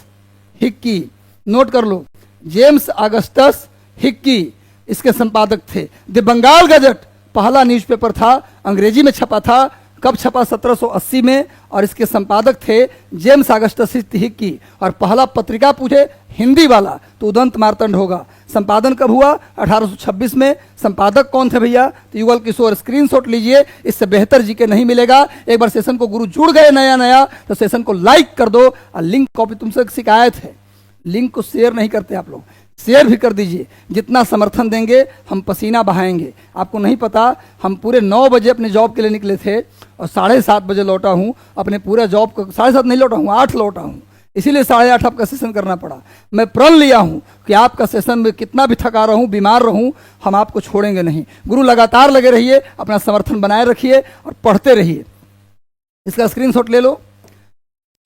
Hickey, note कर लो। जेम्स ऑगस्टस हिक्की इसके संपादक थे। द बंगाल गजट पहला न्यूज़पेपर था, अंग्रेजी में छपा था। कब छपा? 1780 में। और इसके संपादक थे जेम्स ऑगस्टस हिक्की। और पहला पत्रिका पूछे हिंदी वाला तो उदंत मार्तंड होगा। संपादन कब हुआ? 1826 में। संपादक कौन थे भैया? तो युगल किशोर। स्क्रीनशॉट लीजिए, इससे बेहतर जीके नहीं मिलेगा। एक बार सेशन को गुरु जुड़ गए नया नया तो सेशन को लाइक कर दो। और लिंक कॉपी, तुमसे शिकायत है, लिंक को शेयर नहीं करते आप लोग, शेयर भी कर दीजिए। जितना समर्थन देंगे हम पसीना बहाएंगे। आपको नहीं पता, हम पूरे 9 बजे अपने जॉब के लिए निकले थे और 7:30 बजे लौटा हूँ। अपने पूरे जॉब को 7:30 नहीं लौटा हूँ, 8 लौटा हूँ। इसीलिए 8:30 आपका सेशन करना पड़ा। मैं प्रण लिया हूँ कि आपका सेशन में कितना भी थका रहूँ, बीमार रहूँ, हम आपको छोड़ेंगे नहीं। गुरु लगातार लगे रहिए, अपना समर्थन बनाए रखिए और पढ़ते रहिए। इसका स्क्रीनशॉट ले लो।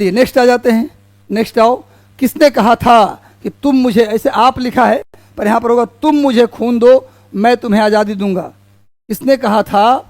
नेक्स्ट आ जाते हैं। नेक्स्ट आओ। किसने कहा था कि तुम मुझे, ऐसे आप लिखा है पर यहां पर होगा तुम मुझे खून दो मैं तुम्हें आज़ादी दूंगा। किसने कहा था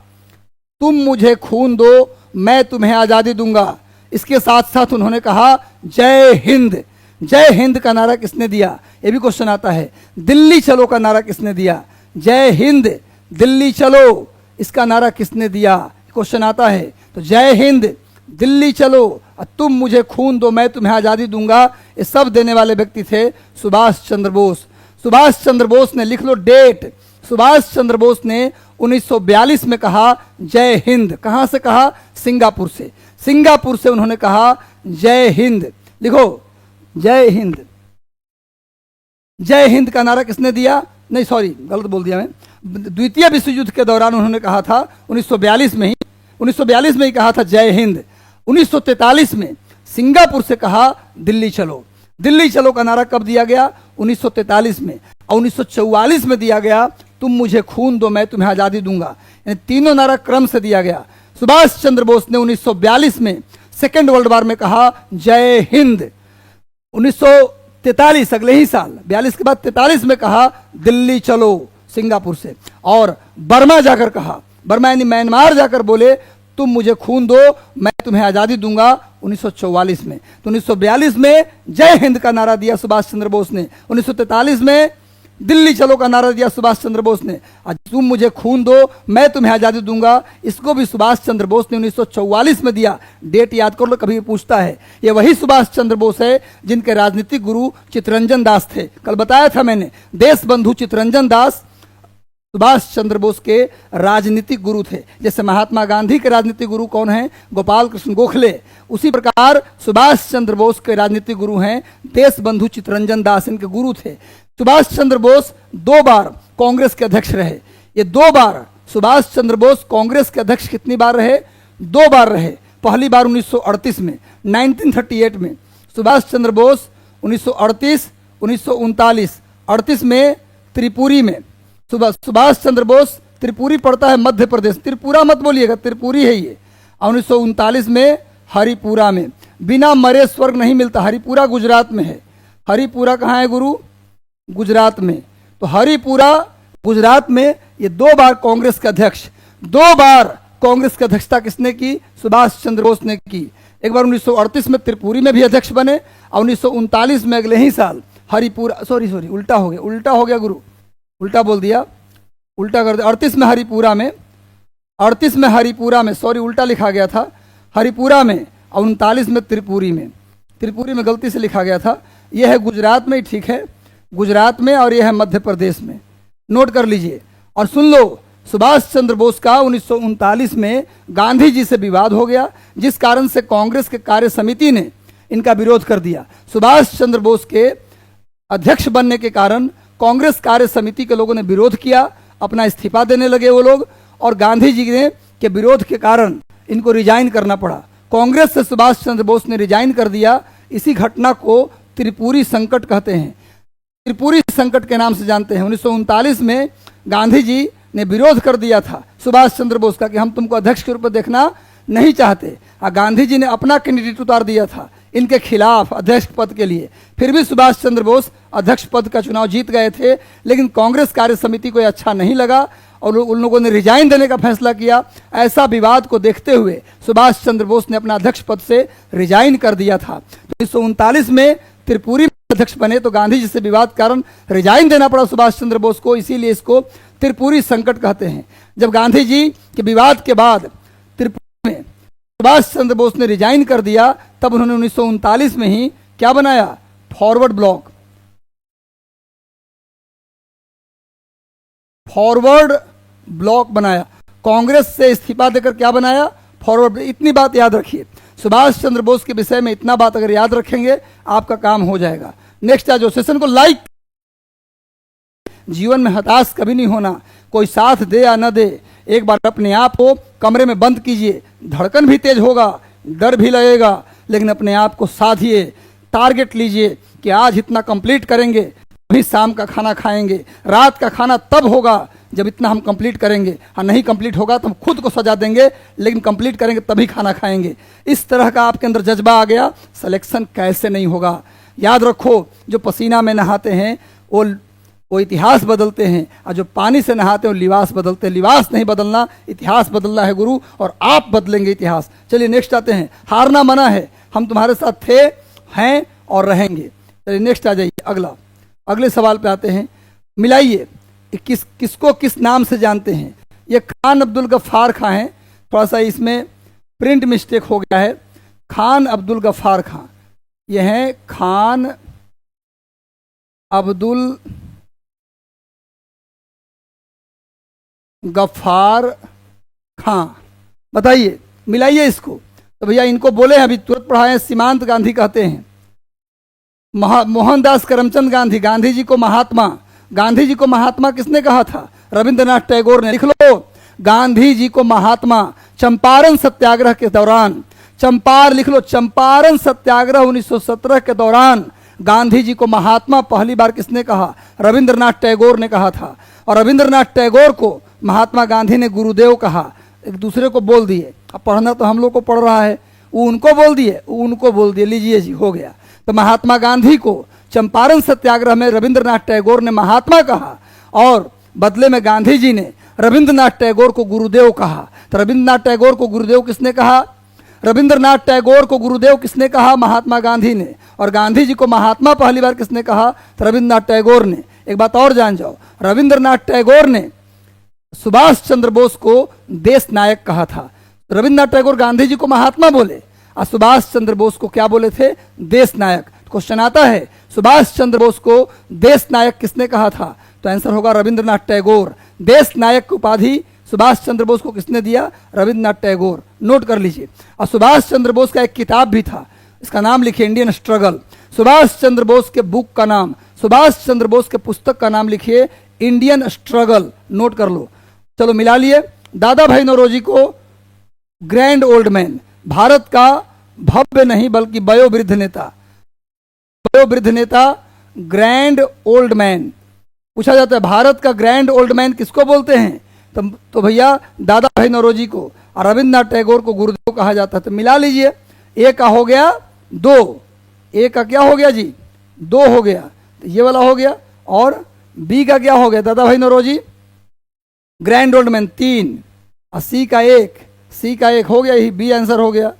तुम मुझे खून दो मैं तुम्हें आज़ादी दूंगा? इसके साथ साथ उन्होंने कहा जय हिंद। जय हिंद का नारा किसने दिया? ये भी क्वेश्चन आता है। दिल्ली चलो का नारा किसने दिया? जय हिंद दिल्ली चलो, इसका नारा किसने दिया? क्वेश्चन आता है। तो जय हिंद, दिल्ली चलो और तुम मुझे खून दो मैं तुम्हें आज़ादी दूंगा, ये सब देने वाले व्यक्ति थे सुभाष चंद्र बोस। सुभाष चंद्र बोस ने, लिख लो डेट, सुभाष चंद्र बोस ने 1942 में कहा जय हिंद। कहां से कहा? सिंगापुर से। सिंगापुर से उन्होंने कहा जय हिंद। लिखो जय हिंद। जय हिंद का नारा किसने दिया? नहीं सॉरी, गलत बोल दिया मैं। द्वितीय विश्व युद्ध के दौरान उन्होंने कहा था 1942 में ही कहा था जय हिंद। 1943 में सिंगापुर से कहा दिल्ली चलो। दिल्ली चलो का नारा कब दिया गया? 1943 में। और 1944 में दिया गया तुम मुझे खून दो मैं तुम्हें आज़ादी दूंगा। यानी तीनों नारा क्रम से दिया गया। सुभाष चंद्र बोस ने 1942 में सेकेंड वर्ल्ड वॉर में कहा जय हिंद। 1943 अगले ही साल 42 के बाद 43 में कहा दिल्ली चलो सिंगापुर से। और बर्मा जाकर कहा, बर्मा यानी म्यांमार जाकर बोले तुम मुझे खून दो मैं तुम्हें आज़ादी दूंगा 1944 में। तो 1942 में जय हिंद का नारा दिया सुभाष चंद्र बोस ने। 1943 में दिल्ली चलो का नारा दिया सुभाष चंद्र बोस ने। आज तुम मुझे खून दो मैं तुम्हें आज़ादी दूंगा, इसको भी सुभाष चंद्र बोस ने 1944 में दिया। डेट याद कर लो, कभी भी पूछता है। ये वही सुभाष चंद्र बोस है जिनके राजनीतिक गुरु चित्तरंजन दास थे। कल बताया था मैंने, देश बंधु चित्तरंजन दास सुभाष चंद्र बोस के राजनीतिक गुरु थे। जैसे महात्मा गांधी के राजनीतिक गुरु कौन है? गोपाल कृष्ण गोखले। उसी प्रकार सुभाष चंद्र बोस के राजनीतिक गुरु हैं देश बंधु चित्तरंजन दास, इनके गुरु थे। सुभाष चंद्र बोस 2 बार कांग्रेस के अध्यक्ष रहे। ये 2 बार सुभाष चंद्र बोस कांग्रेस के अध्यक्ष कितनी बार रहे? 2 बार रहे। पहली बार 1938 में, 1938 में सुभाष चंद्र बोस 1938, 1939, 38 में त्रिपुरी में सुभाष चंद्र बोस त्रिपुरी पड़ता है मध्य प्रदेश, त्रिपुरा मत बोलिएगा, त्रिपुरी है ये। 1939 में हरिपुरा में। बिना मरे स्वर्ग नहीं मिलता, हरिपुरा गुजरात में है। हरिपुरा कहाँ है गुरु? गुजरात में। तो हरिपुरा गुजरात में ये 2 बार कांग्रेस के अध्यक्ष, 2 बार कांग्रेस की अध्यक्षता किसने की? सुभाष चंद्र बोस ने की। एक बार 1938 में त्रिपुरी में भी अध्यक्ष बने और 1939 में अगले ही साल हरिपुरा, सॉरी उल्टा हो गया गुरु, उल्टा बोल दिया, उल्टा कर दिया। 38 में हरिपुरा में, 38 में हरिपुरा में, सॉरी उल्टा लिखा गया था, हरिपुरा में, और 39 में त्रिपुरी में। त्रिपुरी में गलती से लिखा गया था। यह है गुजरात में, ठीक है, गुजरात में, और यह है मध्य प्रदेश में। नोट कर लीजिए और सुन लो। सुभाष चंद्र बोस का 1939 में गांधी जी से विवाद हो गया, जिस कारण से कांग्रेस के कार्य समिति ने इनका विरोध कर दिया। सुभाष चंद्र बोस के अध्यक्ष बनने के कारण कांग्रेस कार्य समिति के लोगों ने विरोध किया, अपना इस्तीफा देने लगे वो लोग, और गांधी जी ने के विरोध के कारण इनको रिजाइन करना पड़ा। कांग्रेस से सुभाष चंद्र बोस ने रिजाइन कर दिया। इसी घटना को त्रिपुरी संकट कहते हैं, त्रिपुरी संकट के नाम से जानते हैं। 1939 में गांधी जी ने विरोध कर दिया था सुभाष चंद्र बोस का कि हम तुमको अध्यक्ष के रूप में देखना नहीं चाहते, और गांधी जी ने अपना कैंडिडेट उतार दिया था इनके खिलाफ अध्यक्ष पद के लिए। फिर भी सुभाष चंद्र बोस अध्यक्ष पद का चुनाव जीत गए थे, लेकिन कांग्रेस कार्य समिति को यह अच्छा नहीं लगा और उन लोगों ने रिजाइन देने का फैसला किया। ऐसा विवाद को देखते हुए सुभाष चंद्र बोस ने अपना अध्यक्ष पद से रिजाइन कर दिया था। तो 1939 में त्रिपुरी अध्यक्ष बने तो गांधी जी से विवाद कारण रिजाइन देना पड़ा सुभाष चंद्र बोस को, इसीलिए इसको त्रिपुरी संकट कहते हैं। जब गांधी जी के विवाद के बाद त्रिपुरा में सुभाष चंद्र बोस ने रिजाइन कर दिया, तब उन्होंने 1939 में ही क्या बनाया? फॉरवर्ड ब्लॉक, फॉरवर्ड ब्लॉक बनाया। कांग्रेस से इस्तीफा देकर क्या बनाया? फॉरवर्ड। इतनी बात याद रखिए, सुभाष चंद्र बोस के विषय में इतना बात अगर याद रखेंगे आपका काम हो जाएगा। नेक्स्ट आज सेशन को लाइक। जीवन में हताश कभी नहीं होना, कोई साथ दे या न दे, एक बार अपने आप को कमरे में बंद कीजिए। धड़कन भी तेज होगा, डर भी लगेगा, लेकिन अपने आप को साधिए, टारगेट लीजिए कि आज इतना कंप्लीट करेंगे, वही शाम का खाना खाएंगे। रात का खाना तब होगा जब इतना हम कंप्लीट करेंगे, और नहीं कंप्लीट होगा तो हम खुद को सजा देंगे, लेकिन कंप्लीट करेंगे तभी खाना खाएंगे। इस तरह का आपके अंदर जज्बा आ गया, सिलेक्शन कैसे नहीं होगा। याद रखो, जो पसीना में नहाते हैं वो इतिहास बदलते हैं, और जो पानी से नहाते हैं वो लिबास बदलते हैं। लिबास नहीं बदलना, इतिहास बदलना है गुरु, और आप बदलेंगे इतिहास। चलिए नेक्स्ट आते हैं। हारना मना है, हम तुम्हारे साथ थे, हैं और रहेंगे। चलिए नेक्स्ट आ जाइए, अगले सवाल पे आते हैं। मिलाइए, किसको किस नाम से जानते हैं? ये खान अब्दुल गफ्फार खां हैं, थोड़ा सा इसमें प्रिंट मिस्टेक हो गया है। खान अब्दुल गफ्फार खां, ये हैं खान अब्दुल गफ्फार खां। बताइए, मिलाइए इसको। तो भैया इनको बोले हैं, अभी तुरंत पढ़ाए, सीमांत गांधी कहते हैं। मोहनदास करमचंद गांधी, गांधी जी को महात्मा, गांधी जी को महात्मा किसने कहा था? रविंद्रनाथ टैगोर ने। लिख लो, गांधी जी को महात्मा चंपारण सत्याग्रह के दौरान, लिख लो, चंपारण सत्याग्रह 1917 के दौरान गांधी जी को महात्मा पहली बार किसने कहा? रविंद्रनाथ टैगोर ने कहा था। और रविंद्रनाथ टैगोर को महात्मा गांधी ने गुरुदेव कहा। एक दूसरे को बोल दिए। अब पढ़ना तो हम लोग को पढ़ रहा है, वो उनको बोल दिए, लीजिए जी, हो गया। तो महात्मा गांधी को चंपारण सत्याग्रह में रविंद्रनाथ टैगोर ने महात्मा कहा, और बदले में गांधी जी ने रविंद्रनाथ टैगोर को गुरुदेव कहा। तो रविंद्रनाथ टैगोर को गुरुदेव किसने कहा? रविंद्रनाथ टैगोर को गुरुदेव किसने कहा? महात्मा गांधी ने। और गांधी जी को महात्मा पहली बार किसने कहा? तो रविंद्रनाथ टैगोर ने। एक बात और जान जाओ, रविंद्रनाथ टैगोर ने सुभाष चंद्र बोस को देश नायक कहा था। रविंद्रनाथ टैगोर गांधी जी को महात्मा बोले, और सुभाष चंद्र बोस को क्या बोले थे? देश नायक। क्वेश्चन आता है, सुभाष चंद्र बोस को देश नायक किसने कहा था? तो आंसर होगा रविंद्रनाथ टैगोर। देश नायक की उपाधि सुभाष चंद्र बोस को किसने दिया? रविंद्रनाथ टैगोर। नोट कर लीजिए। और सुभाष चंद्र बोस का एक किताब भी था, इसका नाम लिखिए, इंडियन स्ट्रगल। सुभाष चंद्र बोस के बुक का नाम, सुभाष चंद्र बोस के पुस्तक का नाम लिखिए, इंडियन स्ट्रगल। नोट कर लो। चलो मिला लिए। दादा भाई नौरोजी को ग्रैंड ओल्ड मैन, भारत का भव्य नहीं बल्कि वयोवृद्ध नेता, ग्रैंड ओल्ड मैन। पूछा जाता है भारत का ग्रैंड ओल्ड मैन किसको बोलते हैं, तो भैया दादा भाई नौरोजी को, और रविन्द्रनाथ टैगोर को गुरुदेव कहा जाता है। तो मिला लीजिए, ए का हो गया 2, ए का क्या हो गया जी 2 हो गया, तो ये वाला हो गया, और बी का क्या हो गया दादा भाई नौरोजी ग्रैंड ओल्ड मैन 3, और सी का 1 हो गया, यही बी आंसर हो गया।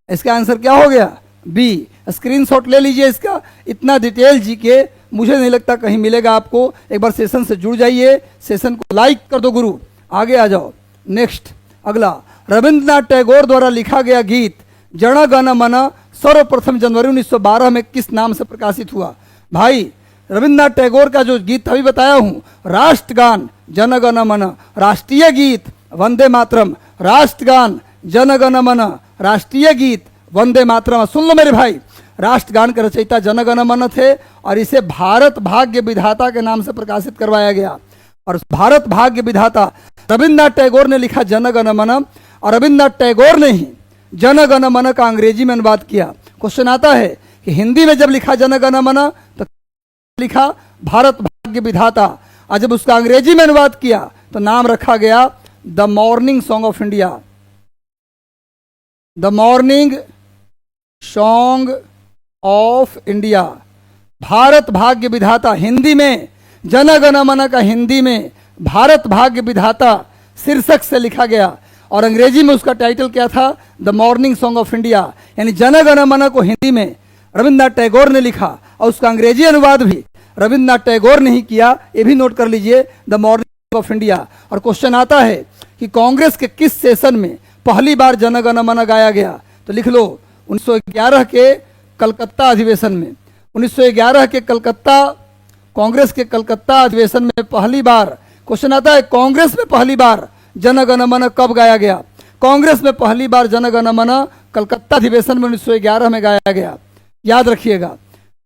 इसका आंसर क्या हो गया बी। स्क्रीनशॉट ले लीजिए इसका, इतना डिटेल जी के मुझे नहीं लगता कहीं मिलेगा आपको। एक बार सेशन से जुड़ जाइए, सेशन को लाइक कर दो गुरु, आगे आ जाओ। नेक्स्ट अगला, रविंद्रनाथ टैगोर द्वारा लिखा गया गीत जन गण मन सर्वप्रथम जनवरी 1912 में किस नाम से प्रकाशित हुआ। भाई रविंद्रनाथ टैगोर का जो गीत अभी बताया हूँ, राष्ट्रगान जन गण मन, राष्ट्रीय गीत वंदे मातरम, राष्ट्रगान जन गण मन, राष्ट्रीय गीत वंदे मातरम। सुन लो मेरे भाई, राष्ट्रगान के रचयिता जन गण मन थे, और इसे भारत भाग्य विधाता के नाम से प्रकाशित करवाया गया। और भारत भाग्य विधाता रविंद्रनाथ टैगोर ने लिखा जन गण मन, और रविंद्रनाथ टैगोर ने ही जन गण मन का अंग्रेजी में अनुवाद किया। क्वेश्चन आता है कि हिंदी में जब लिखा जन गण मन तो लिखा भारत भाग्य विधाता, और जब उसका अंग्रेजी में अनुवाद किया तो नाम रखा गया the morning song of India, the morning song of India. Bharat भाग्य विधाता हिंदी में, जन गण मन का हिंदी में भारत भाग्य विधाता शीर्षक से लिखा गया, और अंग्रेजी में उसका टाइटल क्या था, the morning song of India. यानी जन गण मन को हिंदी में रविंद्रनाथ टैगोर ने लिखा, और उसका अंग्रेजी अनुवाद भी रविंद्रनाथ टैगोर ने ही किया। ये भी नोट कर लीजिए, द मॉर्निंग ऑफ इंडिया। और क्वेश्चन आता है कि कांग्रेस के किस सेशन में पहली बार जन गण मन गाया गया, तो लिख लो 1911 के कलकत्ता अधिवेशन में। 1911 के कलकत्ता, कांग्रेस के कलकत्ता अधिवेशन में पहली बार क्वेश्चन आता है, कांग्रेस में पहली बार जन गण मन कब गाया गया। कांग्रेस में पहली बार जन गण मन कलकत्ता अधिवेशन में 1911 में गाया गया, याद रखिएगा,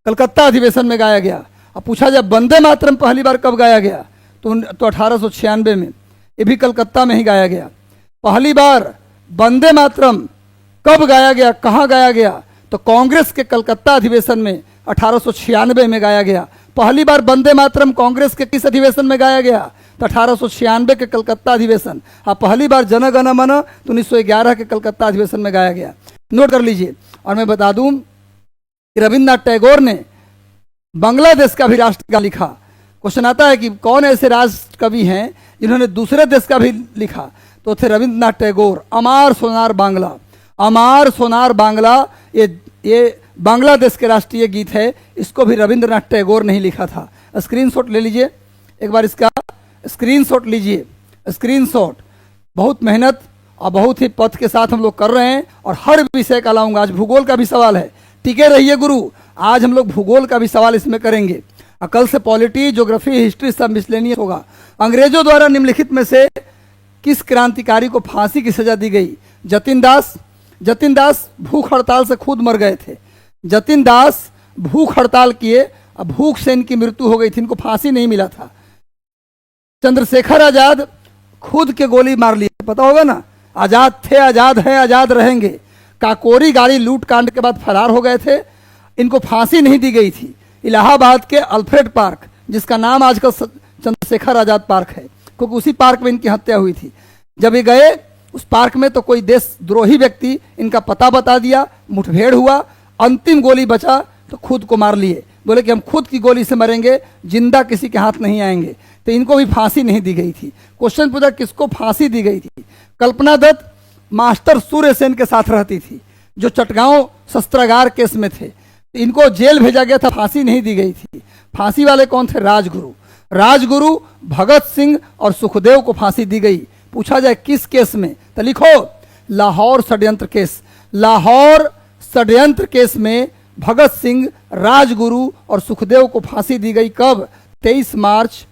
कलकत्ता अधिवेशन में गाया गया। अब पूछा जाए वंदे मातरम पहली बार कब गाया गया, तो 1896 में, ये भी कलकत्ता में ही गाया गया। पहली बार वंदे मातरम कब गाया गया, कहाँ गाया गया, तो कांग्रेस के कलकत्ता अधिवेशन में 1896 में गाया गया। पहली बार वंदे मातरम कांग्रेस के किस अधिवेशन में गाया गया, तो 1896 के कलकत्ता अधिवेशन। हाँ, पहली बार जन गण मन तो 1911 के कलकत्ता अधिवेशन में गाया गया, नोट कर लीजिए। और मैं बता दूं कि रविंद्रनाथ टैगोर ने बांग्लादेश का भी राष्ट्रगान लिखा। क्वेश्चन आता है कि कौन ऐसे राष्ट्र कवि हैं जिन्होंने दूसरे देश का भी लिखा, तो थे रविंद्रनाथ टैगोर। अमार सोनार बांग्ला, अमार सोनार बांग्ला, ये बांग्लादेश के राष्ट्रीय गीत है, इसको भी रविंद्रनाथ टैगोर ने ही लिखा था। स्क्रीनशॉट ले लीजिए, एक बार इसका स्क्रीनशॉट लीजिए, स्क्रीनशॉट। बहुत मेहनत और बहुत ही पथ के साथ हम लोग कर रहे हैं, और हर विषय का लाऊंगा। आज भूगोल का भी सवाल है, टिके रहिए गुरु, आज हम लोग भूगोल का भी सवाल इसमें करेंगे। कल से पॉलिटी, ज्योग्राफी, हिस्ट्री सब मिसलेनियस होगा। अंग्रेजों द्वारा निम्नलिखित में से किस क्रांतिकारी को फांसी की सजा दी गई। जतिन दास, जतिन दास भूख हड़ताल से खुद मर गए थे। जतिन दास भूख हड़ताल किए, अब भूख से इनकी मृत्यु हो गई थी, इनको फांसी नहीं मिला था। चंद्रशेखर आजाद खुद के गोली मार लिए, पता होगा ना, आजाद थे, आजाद है, आजाद रहेंगे। काकोरी गाड़ी लूट कांड के बाद फरार हो गए थे, इनको फांसी नहीं दी गई थी। इलाहाबाद के अल्फ्रेड पार्क, जिसका नाम आजकल चंद्रशेखर आजाद पार्क है, क्योंकि उसी पार्क में इनकी हत्या हुई थी। जब ये गए उस पार्क में तो कोई देशद्रोही व्यक्ति इनका पता बता दिया, मुठभेड़ हुआ, अंतिम गोली बचा तो खुद को मार लिए। बोले कि हम खुद की गोली से मरेंगे, जिंदा किसी के हाथ नहीं आएंगे। तो इनको भी फांसी नहीं दी गई थी। क्वेश्चन पूछा किसको फांसी दी गई थी। कल्पना दत्त मास्टर सूर्य सेन के साथ रहती थी, जो चटगांव शस्त्रागार केस में थे। इनको जेल भेजा गया था, फांसी नहीं दी गई थी। फांसी वाले कौन थे, राजगुरु। राजगुरु, भगत सिंह और सुखदेव को फांसी दी गई। पूछा जाए किस केस में, तो लिखो लाहौर षड्यंत्र केस। लाहौर षड्यंत्र केस में भगत सिंह, राजगुरु और सुखदेव को फांसी दी गई। कब, 23 मार्च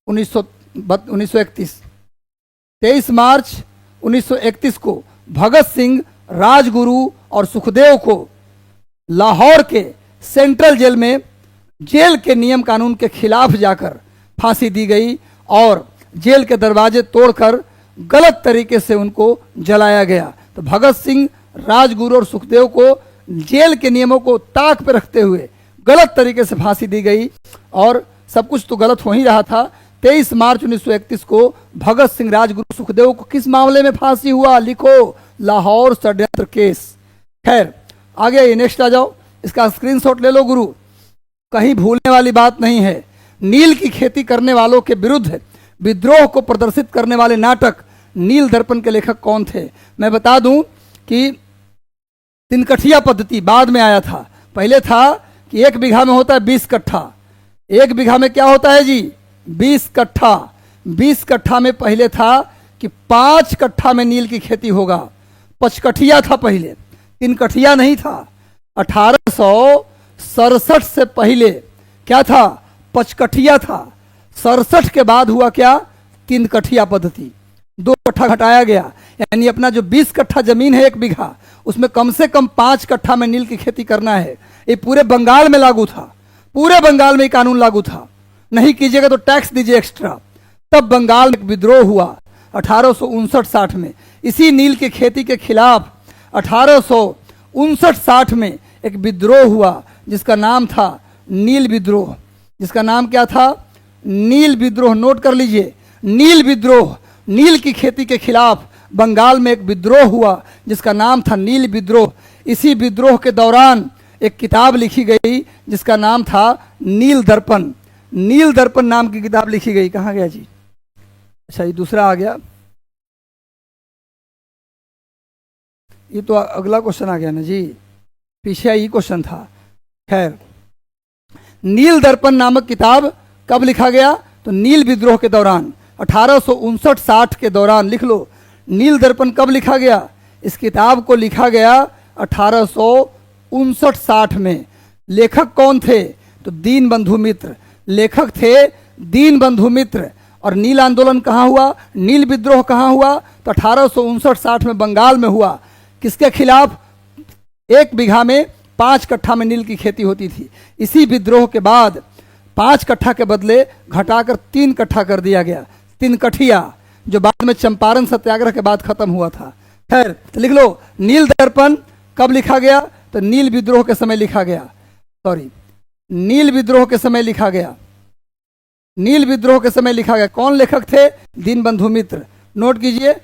1931। 23 मार्च 1931 को भगत सिंह, राजगुरु और सुखदेव को लाहौर के सेंट्रल जेल में जेल के नियम कानून के खिलाफ जाकर फांसी दी गई, और जेल के दरवाजे तोड़कर गलत तरीके से उनको जलाया गया। तो भगत सिंह, राजगुरु और सुखदेव को जेल के नियमों को ताक पर रखते हुए गलत तरीके से फांसी दी गई, और सब कुछ तो गलत हो ही रहा था। 23 मार्च 1931 को भगत सिंह राजगुरु सुखदेव को किस मामले में फांसी हुआ? लिखो, लाहौर षड्यंत्र केस। खैर आगे आइए, नेक्स्ट आ जाओ, इसका स्क्रीनशॉट ले लो गुरु, कहीं भूलने वाली बात नहीं है। नील की खेती करने वालों के विरुद्ध विद्रोह को प्रदर्शित करने वाले नाटक नील दर्पण के लेखक कौन थे? मैं बता दूं कि तिनकठिया पद्धति बाद में आया था। पहले था कि 1 बीघा में होता है 20 कट्ठा। 1 बीघा में क्या होता है जी? 20 कट्ठा। 20 कट्ठा में पहले था कि 5 कट्ठा में नील की खेती होगा। पचकठिया था पहले, तिनकठिया नहीं था। 1867 से पहले क्या था? पचकठिया था। 67 के बाद हुआ क्या? तिनकठिया पद्धति। 2 कट्ठा घटाया गया, यानी अपना जो 20 कट्ठा जमीन है 1 बीघा, उसमें कम से कम 5 कट्ठा में नील की खेती करना है। ये पूरे बंगाल में लागू था, पूरे बंगाल में ये कानून लागू था। नहीं कीजिएगा तो टैक्स दीजिए एक्स्ट्रा। तब बंगाल में एक विद्रोह हुआ 1859-60 में इसी नील की खेती के खिलाफ। 1859-60 में एक विद्रोह हुआ जिसका नाम था नील विद्रोह। जिसका नाम क्या था? नील विद्रोह। नोट कर लीजिए, नील विद्रोह। नील की खेती के खिलाफ बंगाल में एक विद्रोह हुआ जिसका नाम था नील विद्रोह। इसी विद्रोह के दौरान एक किताब लिखी गई जिसका नाम था नील दर्पण। नील दर्पण नाम की किताब लिखी गई। कहाँ गया जी? अच्छा, ये दूसरा आ गया। ये तो अगला क्वेश्चन आ गया ना जी, पीछे यही क्वेश्चन था। खैर, नील दर्पण नामक किताब कब लिखा गया? तो नील विद्रोह के दौरान, 1859-60 के दौरान। लिख लो, नील दर्पण कब लिखा गया? इस किताब को लिखा गया 1859-60 में। लेखक कौन थे? तो दीन बंधु मित्र। लेखक थे दीन बंधु मित्र। और नील आंदोलन कहाँ हुआ? नील विद्रोह कहाँ हुआ? तो 1859-60 में बंगाल में हुआ। किसके खिलाफ? 1 बीघा में 5 कट्ठा में नील की खेती होती थी। इसी विद्रोह के बाद 5 कट्ठा के बदले घटाकर 3 कट्ठा कर दिया गया, तिनकठिया, जो बाद में चंपारण सत्याग्रह के बाद खत्म हुआ था। खैर, तो लिख लो, नील दर्पण कब लिखा गया? तो नील विद्रोह के समय लिखा गया। सॉरी, नील विद्रोह के समय लिखा गया। नील विद्रोह के समय लिखा गया। कौन लेखक थे? दीनबंधु मित्र। नोट कीजिए,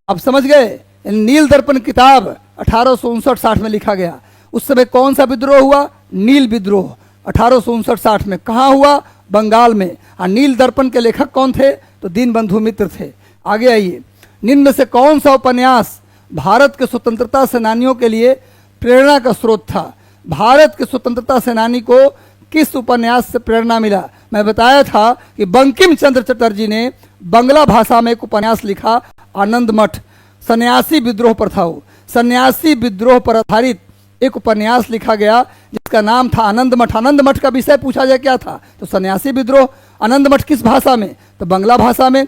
अब समझ गए। नील दर्पण किताब 1859-60 में लिखा गया। उस समय कौन सा विद्रोह हुआ? नील विद्रोह 1859-60 में। कहाँ हुआ? बंगाल में। और नील दर्पण के लेखक कौन थे? तो दीनबंधु मित्र थे। आगे आइए, निम्न में से कौन सा उपन्यास भारत के स्वतंत्रता सेनानियों के लिए प्रेरणा का स्रोत था? भारत के स्वतंत्रता सेनानी को किस उपन्यास से प्रेरणा मिला? मैं बताया था कि बंकिम चंद्र चटर्जी ने बंगला भाषा में एक उपन्यास लिखा, आनंद मठ। सन्यासी विद्रोह पर था वो। सन्यासी विद्रोह पर आधारित एक उपन्यास लिखा गया जिसका नाम था आनंद मठ। आनंद मठ का विषय पूछा जाए क्या था? तो सन्यासी विद्रोह। आनंद मठ किस भाषा में? तो बंगला भाषा में।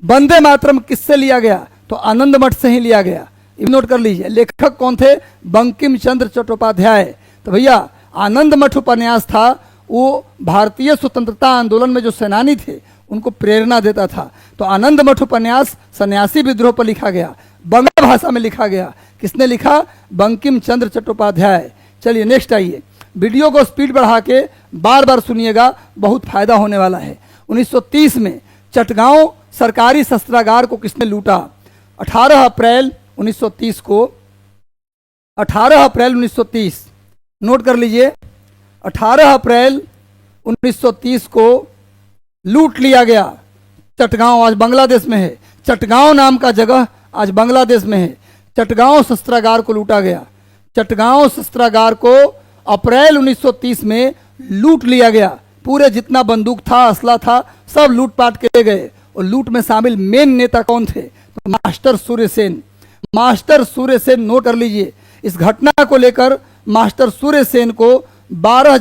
वंदे मातरम किससे लिया गया? तो आनंद मठ से ही लिया गया। नोट कर लीजिए, लेखक कौन थे? बंकिम चंद्र चट्टोपाध्याय। तो भैया, आनंद मठ उपन्यास था, वो भारतीय स्वतंत्रता आंदोलन में जो सेनानी थे उनको प्रेरणा देता था। तो आनंद मठ उपन्यास सन्यासी विद्रोह पर लिखा गया, बंगला भाषा में लिखा गया। किसने लिखा? बंकिम चंद्र चट्टोपाध्याय। चलिए नेक्स्ट आइए, वीडियो को स्पीड बढ़ा के बार बार सुनिएगा, बहुत फायदा होने वाला है। 1930 में चटगांव सरकारी शस्त्रागार को किसने लूटा? 18 अप्रैल 1930 को, 18 अप्रैल 1930, नोट कर लीजिए, 18 अप्रैल 1930 को लूट लिया गया चटगांव। आज बांग्लादेश में है। चटगांव नाम का जगह आज बांग्लादेश में है। चटगांव शस्त्रागार को लूटा गया। चटगांव शस्त्रागार को अप्रैल 1930 में लूट लिया गया। पूरे जितना बंदूक था, असला था, सब लूटपाट के ले गए। और लूट में शामिल मेन नेता कौन थे? तो master Surya Sen. Master Surya Sen, note कर लीजिए। इस घटना को लेकर मास्टर सूर्य सेन को 12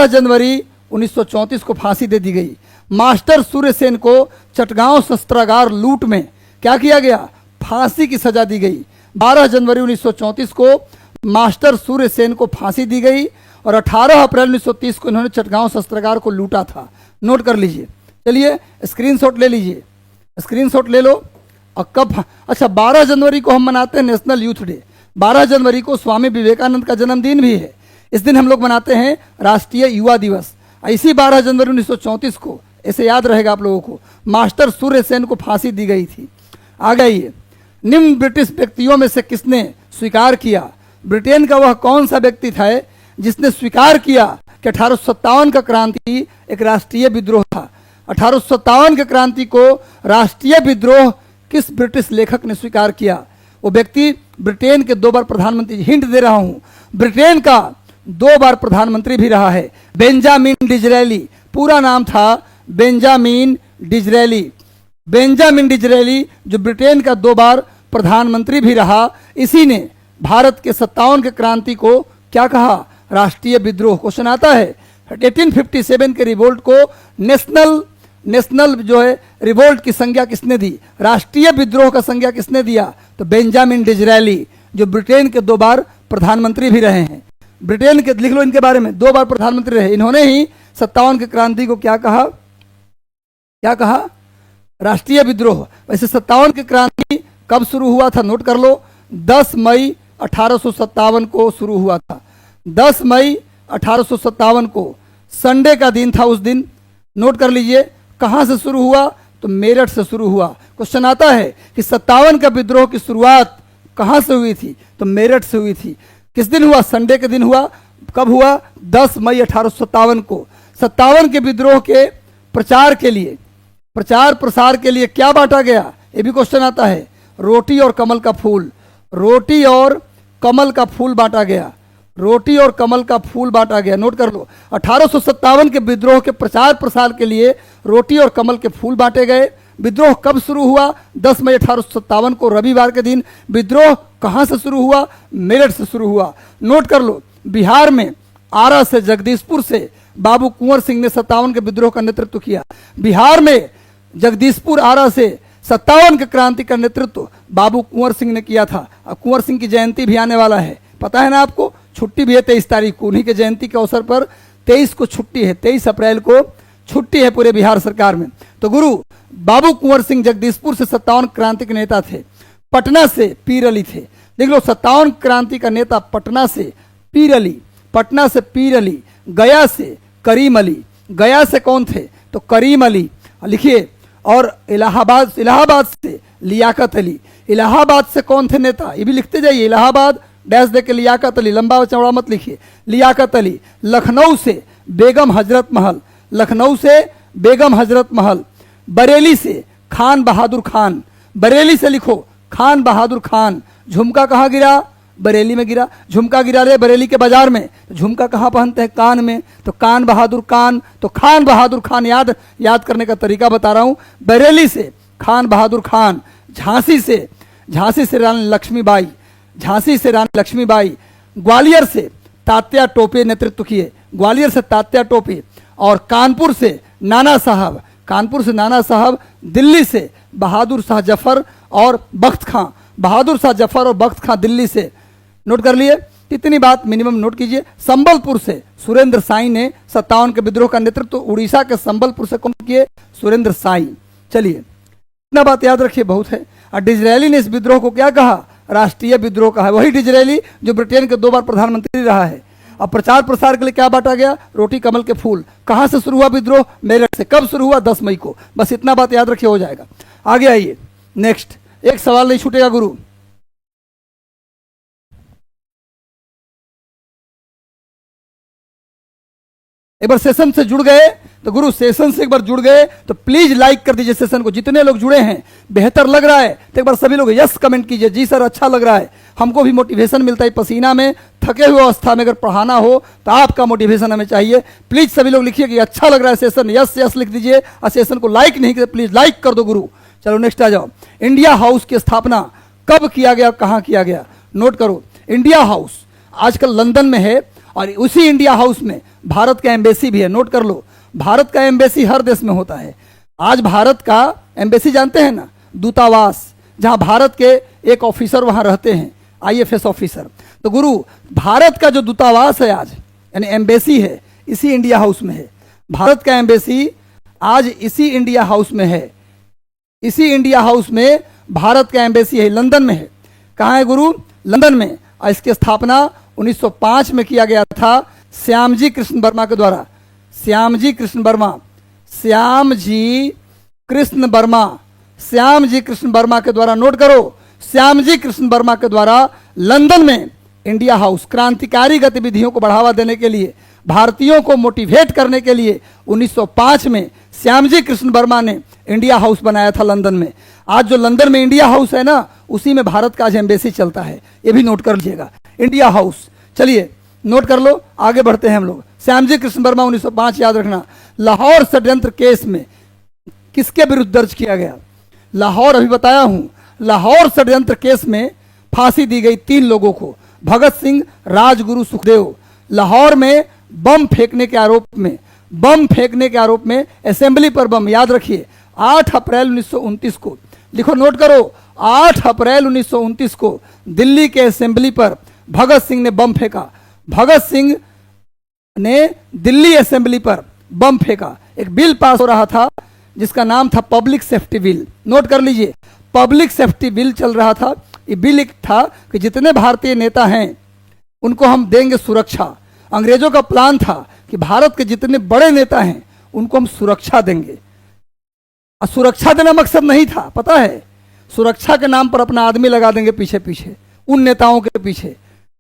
जनवरी 1934 को फांसी दे दी गई। मास्टर सूर्य सेन को चटगांव शस्त्रागार लूट में क्या किया गया? फांसी की सजा दी गई। 12 जनवरी 1934 को मास्टर सूर्य सेन को फांसी दी गई और 18 अप्रैल 1930 को इन्होंने चटगांव शस्त्रागार को लूटा था। नोट कर लीजिए। चलिए स्क्रीनशॉट ले लीजिए, स्क्रीनशॉट ले लो। और कब? अच्छा, 12 जनवरी को हम मनाते हैं नेशनल यूथ डे। 12 जनवरी को स्वामी विवेकानंद का जन्मदिन भी है। इस दिन हम लोग मनाते हैं राष्ट्रीय युवा दिवस। इसी 12 जनवरी 1934 को, ऐसे याद रहेगा आप लोगों को, मास्टर सूर्य सेन को फांसी दी गई थी। आगे आइए, निम्न ब्रिटिश व्यक्तियों में से किसने स्वीकार किया, ब्रिटेन का वह कौन सा व्यक्ति था जिसने स्वीकार किया कि 1857 का क्रांति एक राष्ट्रीय विद्रोह था। 1857 के क्रांति को राष्ट्रीय विद्रोह किस ब्रिटिश लेखक ने स्वीकार किया? वो व्यक्ति ब्रिटेन के 2 बार प्रधानमंत्री, हिंट दे रहा हूं, ब्रिटेन का 2 बार प्रधानमंत्री भी रहा है, बेंजामिन डिज़रेली। पूरा नाम था बेंजामिन डिज़रेली। बेंजामिन डिज़रेली जो ब्रिटेन का 2 बार प्रधानमंत्री भी रहा, इसी ने भारत के 57 के क्रांति को क्या कहा? राष्ट्रीय विद्रोह। क्वेश्चन आता है 1857 के रिवोल्ट को नेशनल जो है रिवोल्ट की संज्ञा किसने दी, राष्ट्रीय विद्रोह का संज्ञा किसने दिया? तो बेंजामिन डिज़रेली, जो ब्रिटेन के 2 बार प्रधानमंत्री भी रहे हैं। ब्रिटेन के, लिख लो इनके बारे में, 2 बार प्रधानमंत्री रहे। इन्होंने ही 57 के क्रांति को क्या कहा? क्या कहा? राष्ट्रीय विद्रोह। वैसे 57 की क्रांति कब शुरू हुआ था? नोट कर लो, 10 मई 1857 को शुरू हुआ था। 10 मई 1857 को संडे का दिन था। उस दिन नोट कर लीजिए, कहां से शुरू हुआ? तो मेरठ से शुरू हुआ। क्वेश्चन आता है कि 57 का विद्रोह की शुरुआत कहां से हुई थी? तो मेरठ से हुई थी। किस दिन हुआ? संडे के दिन हुआ। कब हुआ? 10 मई 1857 को। 57 के विद्रोह के प्रचार के लिए, प्रचार प्रसार के लिए क्या बांटा गया? ये भी क्वेश्चन आता है। रोटी और कमल का फूल, रोटी और कमल का फूल बांटा गया, रोटी और कमल का फूल बांटा गया। नोट कर लो, 1857 के विद्रोह के प्रचार प्रसार के लिए रोटी और कमल के फूल बांटे गए। विद्रोह कब शुरू हुआ? 10 मई 1857 को, रविवार के दिन। विद्रोह कहां से शुरू हुआ? मेरठ से शुरू हुआ। नोट कर लो, बिहार में आरा से, जगदीशपुर से बाबू कुंवर सिंह ने 57 के विद्रोह का नेतृत्व किया। बिहार में जगदीशपुर, आरा से 57 के क्रांति का नेतृत्व बाबू कुंवर सिंह ने किया था। अब कुंवर सिंह की जयंती भी आने वाला है, पता है ना आपको? छुट्टी भी है 23 तारीख को, उन्हीं के जयंती के अवसर पर 23 को छुट्टी है, 23 अप्रैल को छुट्टी है पूरे बिहार सरकार में। तो गुरु बाबू कुंवर सिंह जगदीशपुर से 57 क्रांति के नेता थे। पटना से पीर अली थे। देख लो, 57 क्रांति का नेता पटना से पीर अली, पटना से पीर अली। गया से करीम अली। गया से कौन थे? तो करीम अली, लिखिए। और इलाहाबाद से लियाकत अली। इलाहाबाद से कौन थे नेता? ये भी लिखते जाइए, इलाहाबाद डैश दे के लियाकत अली, लंबा चौड़ा मत लिखिए, लियाकत अली। लखनऊ से बेगम हजरत महल, लखनऊ से बेगम हजरत महल। बरेली से खान बहादुर खान, बरेली से लिखो खान बहादुर खान। झुमका कहाँ गिरा? बरेली में गिरा। झुमका गिरा रहे बरेली के बाजार में, झुमका कहाँ पहनते हैं? कान में। तो कान बहादुर खान, तो खान बहादुर खान याद करने का तरीका बता रहा हूं। बरेली से खान बहादुर खान। झांसी से रानी लक्ष्मीबाई, झांसी से रानी लक्ष्मीबाई। ग्वालियर से तात्या टोपे नेतृत्व किए, ग्वालियर से तात्या टोपे। और कानपुर से नाना साहब, कानपुर से नाना साहब। दिल्ली से बहादुर शाह जफर और बख्त खां, बहादुर शाह जफर और बख्त खां दिल्ली से। नोट कर लिए, इतनी बात मिनिमम नोट कीजिए। संबलपुर से सुरेंद्र साई ने 57 के विद्रोह का नेतृत्व उड़ीसा के संबलपुर से कौन किए? सुरेंद्र साई। चलिए, इतना बात याद रखिए, बहुत है। और डिज़रेली ने इस विद्रोह को क्या कहा? राष्ट्रीय विद्रोह कहा। वही डिज़रेली जो ब्रिटेन के 2 बार प्रधानमंत्री रहा है। अब प्रचार प्रसार के लिए क्या बांटा गया? रोटी कमल के फूल। कहां से शुरू हुआ विद्रोह? मेरठ से। कब शुरू हुआ? 10 मई को। बस इतना बात याद रखिए, हो जाएगा। आगे आइए, नेक्स्ट। एक सवाल नहीं छूटेगा गुरु। एक बार सेशन से जुड़ गए तो गुरु, सेशन से एक बार जुड़ गए तो प्लीज लाइक कर दीजिए सेशन को। जितने लोग जुड़े हैं, बेहतर लग रहा है तो एक बार सभी लोग यस कमेंट कीजिए, जी सर अच्छा लग रहा है। हमको भी मोटिवेशन मिलता है पसीना में, थके हुए अवस्था में अगर पढ़ाना हो तो आपका मोटिवेशन हमें चाहिए। प्लीज सभी लोग लिखिए कि अच्छा लग रहा है सेशन, यस यस लिख दीजिए। और सेशन को लाइक नहीं किया प्लीज लाइक कर दो गुरु। चलो नेक्स्ट आ जाओ। इंडिया हाउस की स्थापना कब किया गया, कहाँ किया गया? नोट करो, इंडिया हाउस आजकल लंदन में है और उसी इंडिया हाउस में भारत का एम्बेसी भी है। नोट कर लो, भारत का एम्बेसी हर देश में होता है। आज भारत का एम्बेसी जानते हैं ना, दूतावास, जहां भारत के एक ऑफिसर वहां रहते हैं, IFS ऑफिसर। तो गुरु भारत का जो दूतावास है आज, यानी एम्बेसी है, इसी इंडिया हाउस में है। भारत का एम्बेसी आज इसी इंडिया हाउस में है। इसी इंडिया हाउस में भारत का एम्बेसी है, लंदन में है। कहाँ है गुरु? लंदन में। और इसकी स्थापना 1905 में किया गया था श्यामजी कृष्ण वर्मा के द्वारा। श्यामजी कृष्ण वर्मा, श्यामजी कृष्ण वर्मा, श्यामजी कृष्ण वर्मा के द्वारा, नोट करो, श्यामजी कृष्ण वर्मा के द्वारा लंदन में इंडिया हाउस क्रांतिकारी गतिविधियों को बढ़ावा देने के लिए, भारतीयों को मोटिवेट करने के लिए 1905 में श्यामजी कृष्ण वर्मा ने इंडिया हाउस बनाया था लंदन में। आज जो लंदन में इंडिया हाउस है ना, उसी में भारत का आज एम्बेसी चलता है, ये भी नोट कर लीजिएगा, इंडिया हाउस। चलिए नोट कर लो, आगे बढ़ते हैं हम लोग। श्यामजी कृष्ण वर्मा 1905 याद रखना। लाहौर षड्यंत्र केस में किसके विरुद्ध दर्ज किया गया? लाहौर, अभी बताया हूं, लाहौर षड्यंत्र केस में फांसी दी गई 3 लोगों को, भगत सिंह, राजगुरु, सुखदेव। लाहौर में बम फेंकने के आरोप में, बम फेंकने के आरोप में, असेंबली पर बम, याद रखिए 8 अप्रैल 1929 को, लिखो नोट करो, 8 अप्रैल 1929 को दिल्ली के असेंबली पर भगत सिंह ने बम फेंका। भगत सिंह ने दिल्ली असेंबली पर बम फेंका। एक बिल पास हो रहा था जिसका नाम था पब्लिक सेफ्टी बिल, नोट कर लीजिए, पब्लिक सेफ्टी बिल चल रहा था। ये बिल एक था कि जितने भारतीय नेता हैं उनको हम देंगे सुरक्षा। अंग्रेजों का प्लान था कि भारत के जितने बड़े नेता हैं उनको हम सुरक्षा देंगे। और सुरक्षा देना मकसद नहीं था, पता है, सुरक्षा के नाम पर अपना आदमी लगा देंगे पीछे पीछे उन नेताओं के पीछे,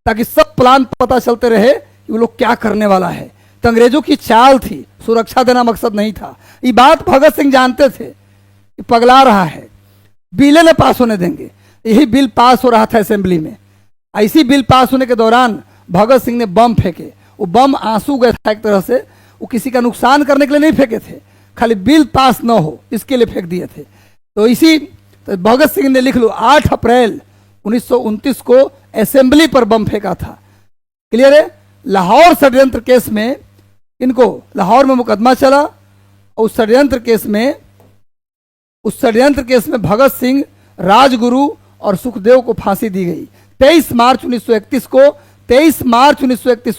ताकि सब प्लान पता चलते रहे कि वो लोग क्या करने वाला है। तो अंग्रेजों की चाल थी, सुरक्षा देना मकसद नहीं था। ये बात भगत सिंह जानते थे कि पगला रहा है, बिल न पास होने देंगे। यही बिल पास हो रहा था असेंबली में। ऐसी बिल पास होने के दौरान भगत सिंह ने बम फेंके। वो बम आंसू गए था एक तरह से, वो किसी का नुकसान करने के लिए नहीं फेंके थे, खाली बिल पास न हो इसके लिए फेंक दिए थे। तो भगत सिंह ने, लिख लो, 8 अप्रैल 1929 को असेंबली पर बम फेंका था। क्लियर है? लाहौर षड्यंत्र केस में इनको, लाहौर में मुकदमा चला और उस षड्यंत्र केस में भगत सिंह, राजगुरु और सुखदेव को फांसी दी गई। 23 मार्च 1931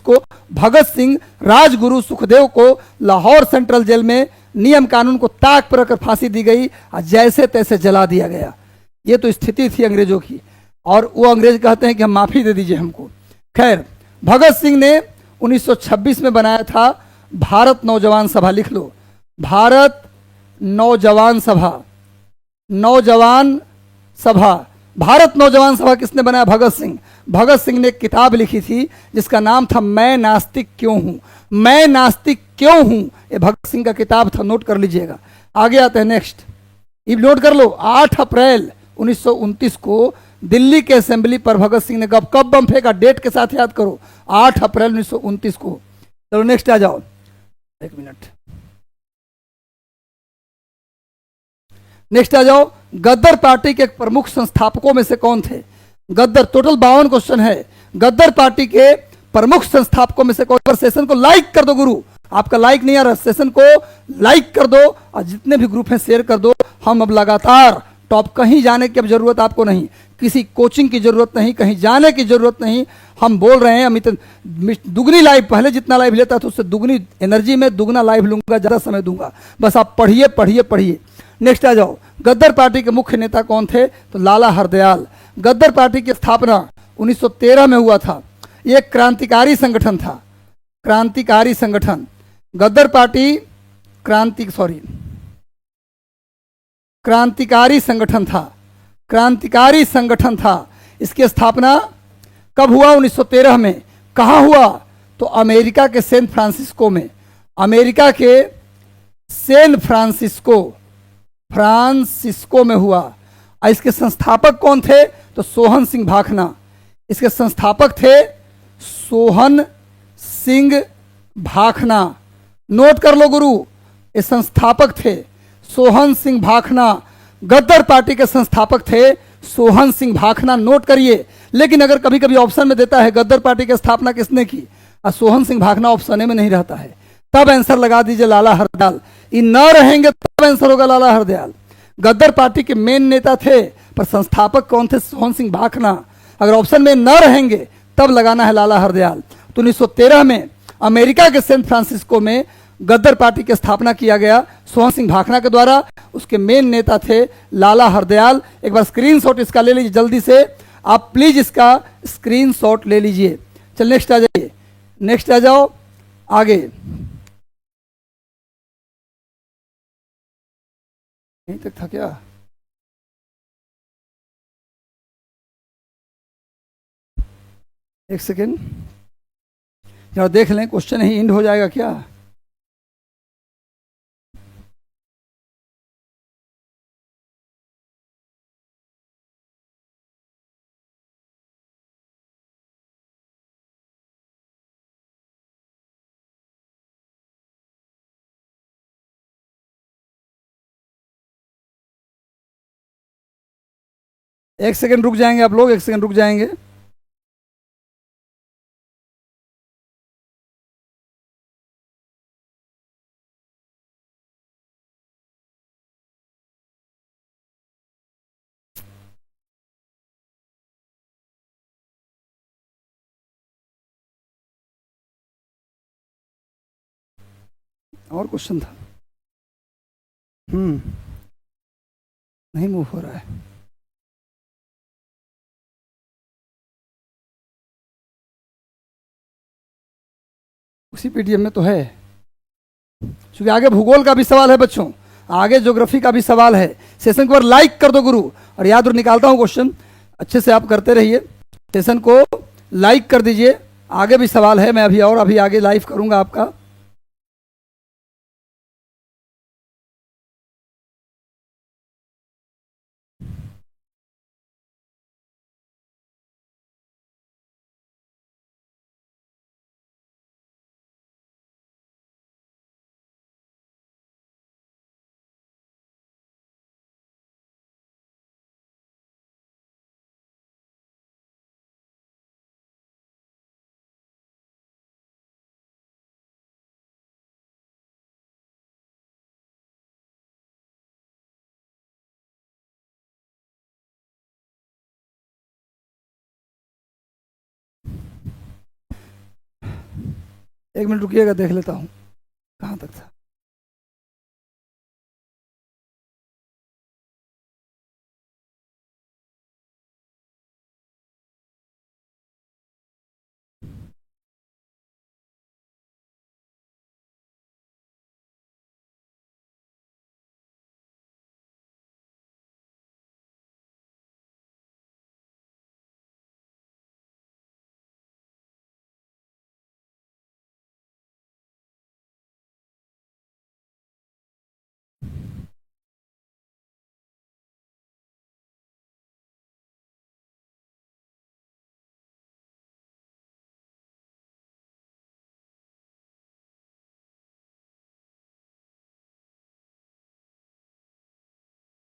को भगत सिंह, राजगुरु, सुखदेव को लाहौर सेंट्रल जेल में नियम कानून को ताक पर रखकर फांसी दी गई और जैसे तैसे जला दिया गया। ये तो स्थिति थी अंग्रेजों की, और वो अंग्रेज कहते हैं कि हम माफी दे दीजिए हमको। खैर, भगत सिंह ने 1926 में बनाया था भारत नौजवान सभा, लिख लो, भारत नौजवान सभा। भारत नौजवान सभा किसने बनाया? भगत सिंह। भगत सिंह ने एक किताब लिखी थी जिसका नाम था मैं नास्तिक क्यों हूं। मैं नास्तिक क्यों हूं, ये भगत सिंह का किताब था, नोट कर लीजिएगा। आगे आते हैं नेक्स्ट, ये नोट कर लो, 8 अप्रैल 1929 को दिल्ली के असेंबली पर भगत सिंह ने कब बम फेंका, डेट के साथ याद करो, 8 अप्रैल 1929 को। चलो नेक्स्ट आ जाओ, एक मिनट, नेक्स्ट आ जाओ। गद्दार पार्टी के प्रमुख संस्थापकों में से कौन थे? गद्दार, टोटल 52 क्वेश्चन है। गद्दार पार्टी के प्रमुख संस्थापकों में से कौन? पर सेशन को लाइक कर दो गुरु, आपका लाइक नहीं आ रहा, सेशन को लाइक कर दो और जितने भी ग्रुप हैं शेयर कर दो। हम अब लगातार टॉप, कहीं जाने की अब जरूरत आपको नहीं, किसी कोचिंग की जरूरत नहीं, कहीं जाने की जरूरत नहीं। हम बोल रहे हैं अमित दुगनी लाइव, पहले जितना लाइव लेता था उससे दुगनी एनर्जी में दुगना लाइव लूंगा, ज्यादा समय दूंगा, बस आप पढ़िए पढ़िए पढ़िए। नेक्स्ट आ जाओ, गद्दार पार्टी के मुख्य नेता कौन थे? तो लाला हरदयाल। गद्दार पार्टी की स्थापना 1913 में हुआ था। ये क्रांतिकारी संगठन था, क्रांतिकारी संगठन। गद्दार पार्टी क्रांतिकारी संगठन था, क्रांतिकारी संगठन था। इसकी स्थापना कब हुआ? 1913 में। कहाँ हुआ? तो अमेरिका के सैन फ्रांसिस्को में, अमेरिका के सैन फ्रांसिस्को में हुआ। और इसके संस्थापक कौन थे? तो सोहन सिंह भाखना। इसके संस्थापक थे सोहन सिंह भाखना, नोट कर लो गुरु, ये संस्थापक थे सोहन सिंह भाखना। गद्दार पार्टी के संस्थापक थे सोहन सिंह भाखना, नोट करिए। लेकिन अगर कभी कभी ऑप्शन में देता है गद्दार पार्टी की स्थापना किसने की और सोहन सिंह भाखना ऑप्शन में नहीं रहता है, तब आंसर लगा दीजिए लाला हरदयाल। ये न रहेंगे तब आंसर होगा लाला हरदयाल। गद्दार पार्टी के मेन नेता थे पर संस्थापक कौन थे? सोहन सिंह भाखना। अगर ऑप्शन में न रहेंगे तब लगाना है लाला हरदयाल। तो 1913 में अमेरिका के सैन फ्रांसिस्को में गद्दार पार्टी की स्थापना किया गया सोहन सिंह भाखना के द्वारा। उसके मेन नेता थे लाला हरदयाल। एक बार स्क्रीनशॉट इसका ले लीजिए जल्दी से, आप प्लीज इसका स्क्रीनशॉट ले लीजिए। चल नेक्स्ट आ जाइए, नेक्स्ट आ जाओ आगे। यहीं तक था क्या? एक सेकेंड, जरा देख लें, क्वेश्चन ही एंड हो जाएगा क्या? एक सेकेंड रुक जाएंगे आप लोग, एक सेकेंड रुक जाएंगे। और क्वेश्चन था। नहीं मूव हो रहा है। उसी पीडीएफ में तो है, क्योंकि आगे भूगोल का भी सवाल है बच्चों, आगे ज्योग्राफी का भी सवाल है। सेशन को लाइक कर दो गुरु, और याद और निकालता हूं क्वेश्चन, अच्छे से आप करते रहिए। सेशन को लाइक कर दीजिए, आगे भी सवाल है, मैं अभी आगे लाइव करूंगा आपका। एक मिनट रुकिएगा, देख लेता हूं कहां तक था।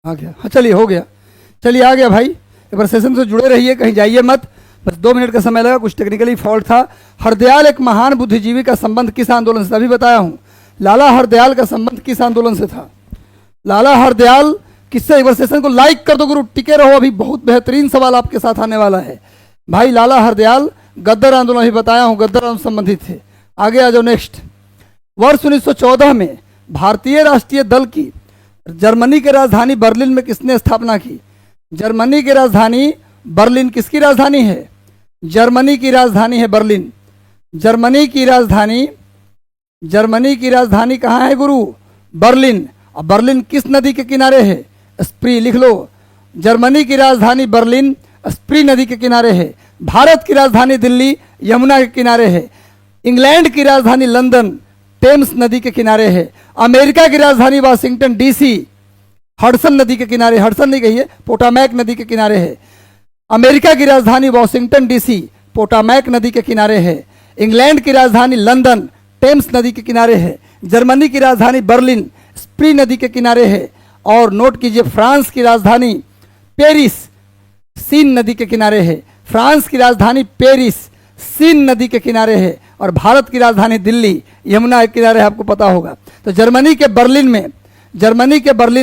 आ गया, हाँ चलिए हो गया, चलिए आ गया भाई। एक बार सेशन से जुड़े रहिए, कहीं जाइए मत, बस 2 मिनट का समय लगा, कुछ टेक्निकली फॉल्ट था। हरदयाल एक महान बुद्धिजीवी का संबंध किस आंदोलन से था? अभी बताया हूं, लाला हरदयाल का संबंध किस आंदोलन से था? लाला हरदयाल किससे? एक बार सेशन को लाइक कर दो गुरु, टिके रहो, अभी बहुत बेहतरीन सवाल आपके साथ आने वाला है भाई। लाला हरदयाल गद्दर आंदोलन, अभी बताया हूं, गद्दर आंदोलन संबंधित थे। आगे आ जाओ नेक्स्ट। वर्ष 1914 में भारतीय राष्ट्रीय दल की जर्मनी की राजधानी बर्लिन में किसने स्थापना की? जर्मनी की राजधानी बर्लिन किसकी राजधानी है? जर्मनी की राजधानी है बर्लिन। जर्मनी की राजधानी कहाँ है गुरु? बर्लिन। और बर्लिन किस नदी के किनारे है? स्प्री, लिख लो। जर्मनी की राजधानी बर्लिन स्प्री नदी के किनारे है। भारत की राजधानी दिल्ली यमुना के किनारे है। इंग्लैंड की राजधानी लंदन टेम्स नदी के किनारे है। अमेरिका की राजधानी वाशिंगटन डीसी हडसन नदी के किनारे, हडसन नहीं कहिए, पोटामैक नदी के किनारे है। अमेरिका की राजधानी वाशिंगटन डीसी पोटामैक नदी के किनारे है। इंग्लैंड की राजधानी लंदन टेम्स नदी के किनारे है। जर्मनी की राजधानी बर्लिन स्प्री नदी के किनारे है। और नोट कीजिए, फ्रांस की राजधानी पेरिस सीन नदी के किनारे है। फ्रांस की राजधानी पेरिस सीन नदी के किनारे है। और भारत की राजधानी दिल्ली यमुना के किनारे है, आपको पता होगा। तो जर्मनी के बर्लिन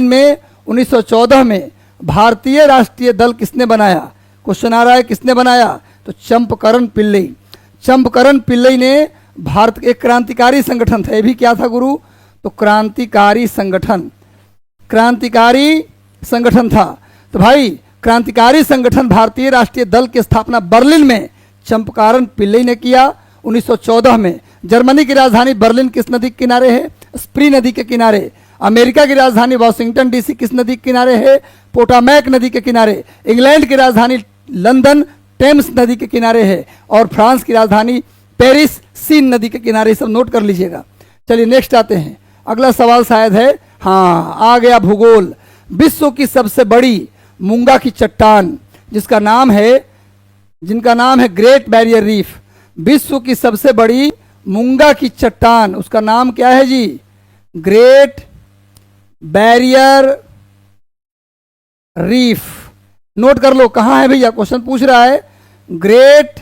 में 1914 में भारतीय राष्ट्रीय दल किसने बनाया? क्वेश्चन आ रहा है किसने बनाया? तो चंपकरण पिल्लई। चंपकरण पिल्लई ने भारत एक क्रांतिकारी संगठन था। ये भी क्या था गुरु? तो क्रांतिकारी संगठन था। तो भाई क्रांतिकारी संगठन भारतीय राष्ट्रीय दल की स्थापना बर्लिन में चंपकरण पिल्लई ने किया 1914 में। जर्मनी की राजधानी बर्लिन किस नदी के किनारे है? स्प्री नदी के किनारे। अमेरिका की राजधानी वॉशिंगटन डीसी किस नदी के किनारे है? पोटामैक नदी के किनारे। इंग्लैंड की राजधानी लंदन टेम्स नदी के किनारे है। और फ्रांस की राजधानी पेरिस सीन नदी के किनारे। सब नोट कर लीजिएगा। चलिए नेक्स्ट आते हैं। अगला सवाल शायद है, हाँ आ गया, भूगोल। विश्व की सबसे बड़ी मूंगा की चट्टान जिनका नाम है ग्रेट बैरियर रीफ। विश्व की सबसे बड़ी मूंगा की चट्टान, उसका नाम क्या है जी? Great Barrier Reef. नोट कर लो, कहां है भैया? क्वेश्चन पूछ रहा है ग्रेट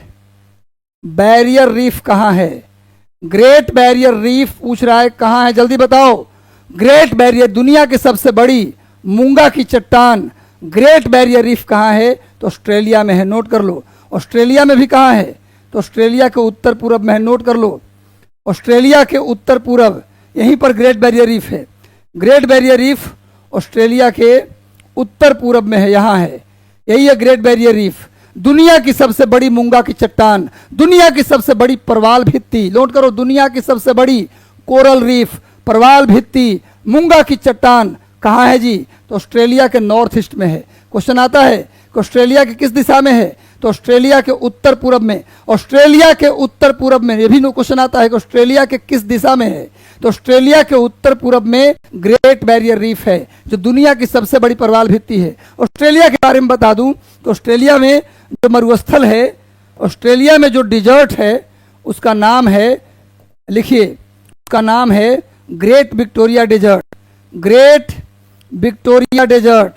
बैरियर रीफ कहां है? ग्रेट बैरियर रीफ पूछ रहा है कहां है, जल्दी बताओ। ग्रेट बैरियर, दुनिया की सबसे बड़ी मूंगा की चट्टान ग्रेट बैरियर रीफ कहां है? तो ऑस्ट्रेलिया में है। नोट कर लो। ऑस्ट्रेलिया में भी कहां है? तो ऑस्ट्रेलिया के उत्तर पूरब में है। नोट कर लो, ऑस्ट्रेलिया के उत्तर पूरब, यहीं पर ग्रेट बैरियर रीफ है। ग्रेट बैरियर रीफ ऑस्ट्रेलिया के उत्तर पूरब में है, यहाँ है, यही है ग्रेट बैरियर रीफ। दुनिया की सबसे बड़ी मूंगा की चट्टान, दुनिया की सबसे बड़ी परवाल भित्ति। नोट करो, दुनिया की सबसे बड़ी कोरल रीफ, परवाल भित्ति, मूंगा की चट्टान कहाँ है जी? तो ऑस्ट्रेलिया के नॉर्थ ईस्ट में है। क्वेश्चन आता है कि ऑस्ट्रेलिया के किस दिशा में है? तो ऑस्ट्रेलिया के उत्तर पूरब में। ऑस्ट्रेलिया के उत्तर पूरब में, ये भी क्वेश्चन आता है कि ऑस्ट्रेलिया के किस दिशा में है? तो ऑस्ट्रेलिया के उत्तर पूरब में ग्रेट बैरियर रीफ है, जो दुनिया की सबसे बड़ी परवाल भित्ति है। ऑस्ट्रेलिया के बारे में बता दूं तो ऑस्ट्रेलिया में जो मरुस्थल है, ऑस्ट्रेलिया में जो डिजर्ट है, उसका नाम है, लिखिए, उसका नाम है Great Victoria Desert. Great Victoria Desert,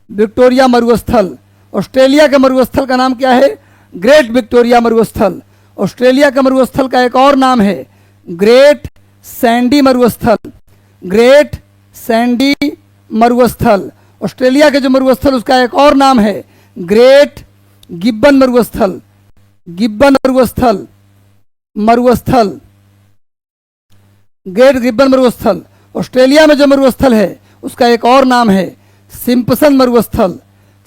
Victoria मरुस्थल। ऑस्ट्रेलिया के मरुस्थल का नाम क्या है? ग्रेट विक्टोरिया मरुस्थल। ऑस्ट्रेलिया के मरुस्थल का एक और नाम है ग्रेट सैंडी मरुस्थल। ग्रेट सैंडी मरुस्थल। ऑस्ट्रेलिया के जो मरुस्थल, उसका एक और नाम है ग्रेट गिब्बन मरुस्थल। गिब्बन मरुस्थल, ग्रेट गिब्बन मरुस्थल। ऑस्ट्रेलिया में जो मरुस्थल है, उसका एक और नाम है सिम्पसन मरुस्थल।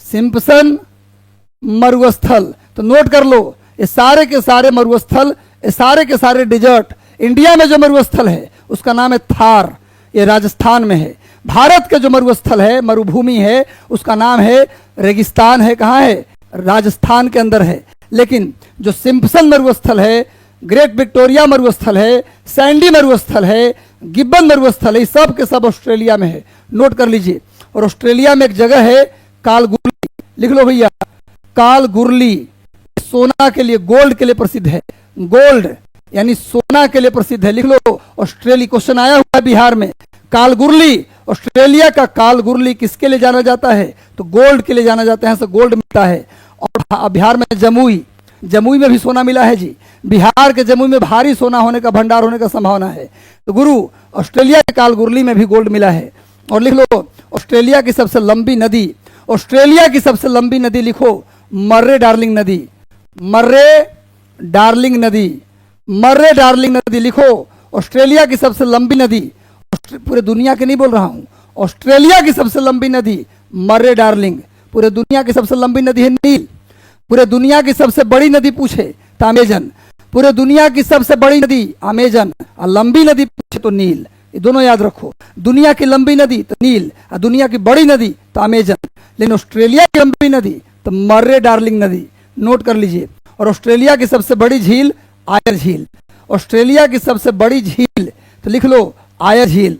सिम्पसन मरुस्थल। तो नोट कर लो, ये सारे के सारे मरुस्थल, ये सारे के सारे डिजर्ट। इंडिया में जो मरुस्थल है, उसका नाम है थार, ये राजस्थान में है। भारत के जो मरुस्थल है, मरुभूमि है, उसका नाम है रेगिस्तान है। कहाँ है? राजस्थान के अंदर है। लेकिन जो सिम्पसन मरुस्थल है, ग्रेट विक्टोरिया मरुस्थल है, सैंडी मरुस्थल है, गिब्बन मरुस्थल है, सब के सब ऑस्ट्रेलिया में है। नोट कर लीजिए। और ऑस्ट्रेलिया में एक जगह है कालगुरली, लिख लो भैया, कालगुरली। सोना के लिए, गोल्ड के लिए प्रसिद्ध है। गोल्ड यानी सोना के लिए प्रसिद्ध है, लिख लो। ऑस्ट्रेलिया, क्वेश्चन आया हुआ है बिहार में। कालगुरली, ऑस्ट्रेलिया का कालगुरली किसके लिए जाना जाता है? तो गोल्ड के लिए जाना जाता है, से गोल्ड मिलता है। और बिहार में जमुई, जमुई में भी सोना मिला है जी। बिहार के जमुई में भारी सोना होने का भंडार होने का संभावना है। तो गुरु, ऑस्ट्रेलिया के कालगुरली में भी गोल्ड मिला है। और लिख लो, ऑस्ट्रेलिया की सबसे लंबी नदी, ऑस्ट्रेलिया की सबसे लंबी नदी लिखो, मर्रे डार्लिंग नदी। मर्रे डार्लिंग नदी, मर्रे डार्लिंग नदी लिखो। ऑस्ट्रेलिया की सबसे लंबी नदी, पूरे दुनिया की नहीं बोल रहा हूं, ऑस्ट्रेलिया की सबसे लंबी नदी मर्रे डार्लिंग। पूरे दुनिया की सबसे लंबी नदी है नील। पूरे दुनिया की सबसे बड़ी नदी पूछे तो अमेजन। पूरे दुनिया की सबसे बड़ी नदी अमेजन, और लंबी नदी पूछे तो नील। ये दोनों याद रखो, दुनिया की लंबी नदी तो नील, और दुनिया की बड़ी नदी तो अमेजन। लेकिन ऑस्ट्रेलिया की लंबी नदी तो मर्रे डार्लिंग नदी। नोट कर लीजिए। और ऑस्ट्रेलिया की सबसे बड़ी झील आयर झील। ऑस्ट्रेलिया की सबसे बड़ी झील तो लिख लो आयर झील।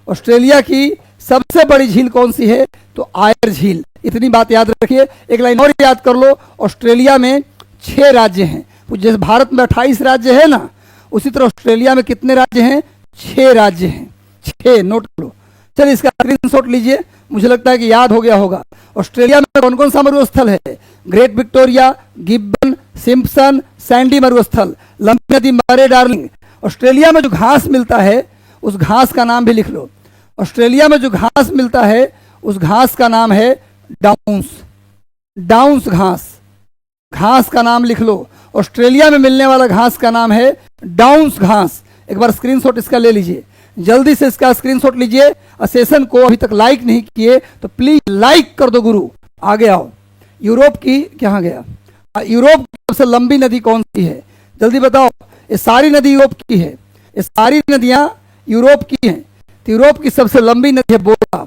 ऑस्ट्रेलिया की सबसे बड़ी झील कौन सी है? तो आयर झील। इतनी बात याद रखिए। एक लाइन और याद कर लो, ऑस्ट्रेलिया में 6 राज्य हैं। जैसे भारत में 28 राज्य है ना, उसी तरह ऑस्ट्रेलिया में कितने राज्य हैं? 6 राज्य हैं। 6 नोट कर लो। चलिए इसका स्क्रीनशॉट लीजिए, मुझे लगता है कि याद हो गया होगा। ऑस्ट्रेलिया में कौन कौन सा मरुस्थल है? Great Victoria, Gibbon, Simpson, Sandy मरुस्थल, लंबी नदी मर्रे डार्लिंग। ऑस्ट्रेलिया में जो घास मिलता है, उस घास का नाम भी लिख लो। ऑस्ट्रेलिया में जो घास मिलता है, उस घास का नाम है डाउन्स। डाउन्स घास, घास का नाम लिख लो। ऑस्ट्रेलिया में मिलने वाला घास का नाम है डाउन्स घास। एक बार स्क्रीनशॉट इसका ले लीजिए, जल्दी से इसका स्क्रीनशॉट लीजिए। और सेशन को अभी तक लाइक नहीं किए तो प्लीज लाइक कर दो गुरु। आगे आओ। यूरोप की, कहाँ गया? यूरोप की सबसे लंबी नदी कौन सी है? जल्दी बताओ। ये सारी नदी यूरोप की है, ये सारी नदियां यूरोप की हैं। तो यूरोप की सबसे लंबी नदी है वोल्गा।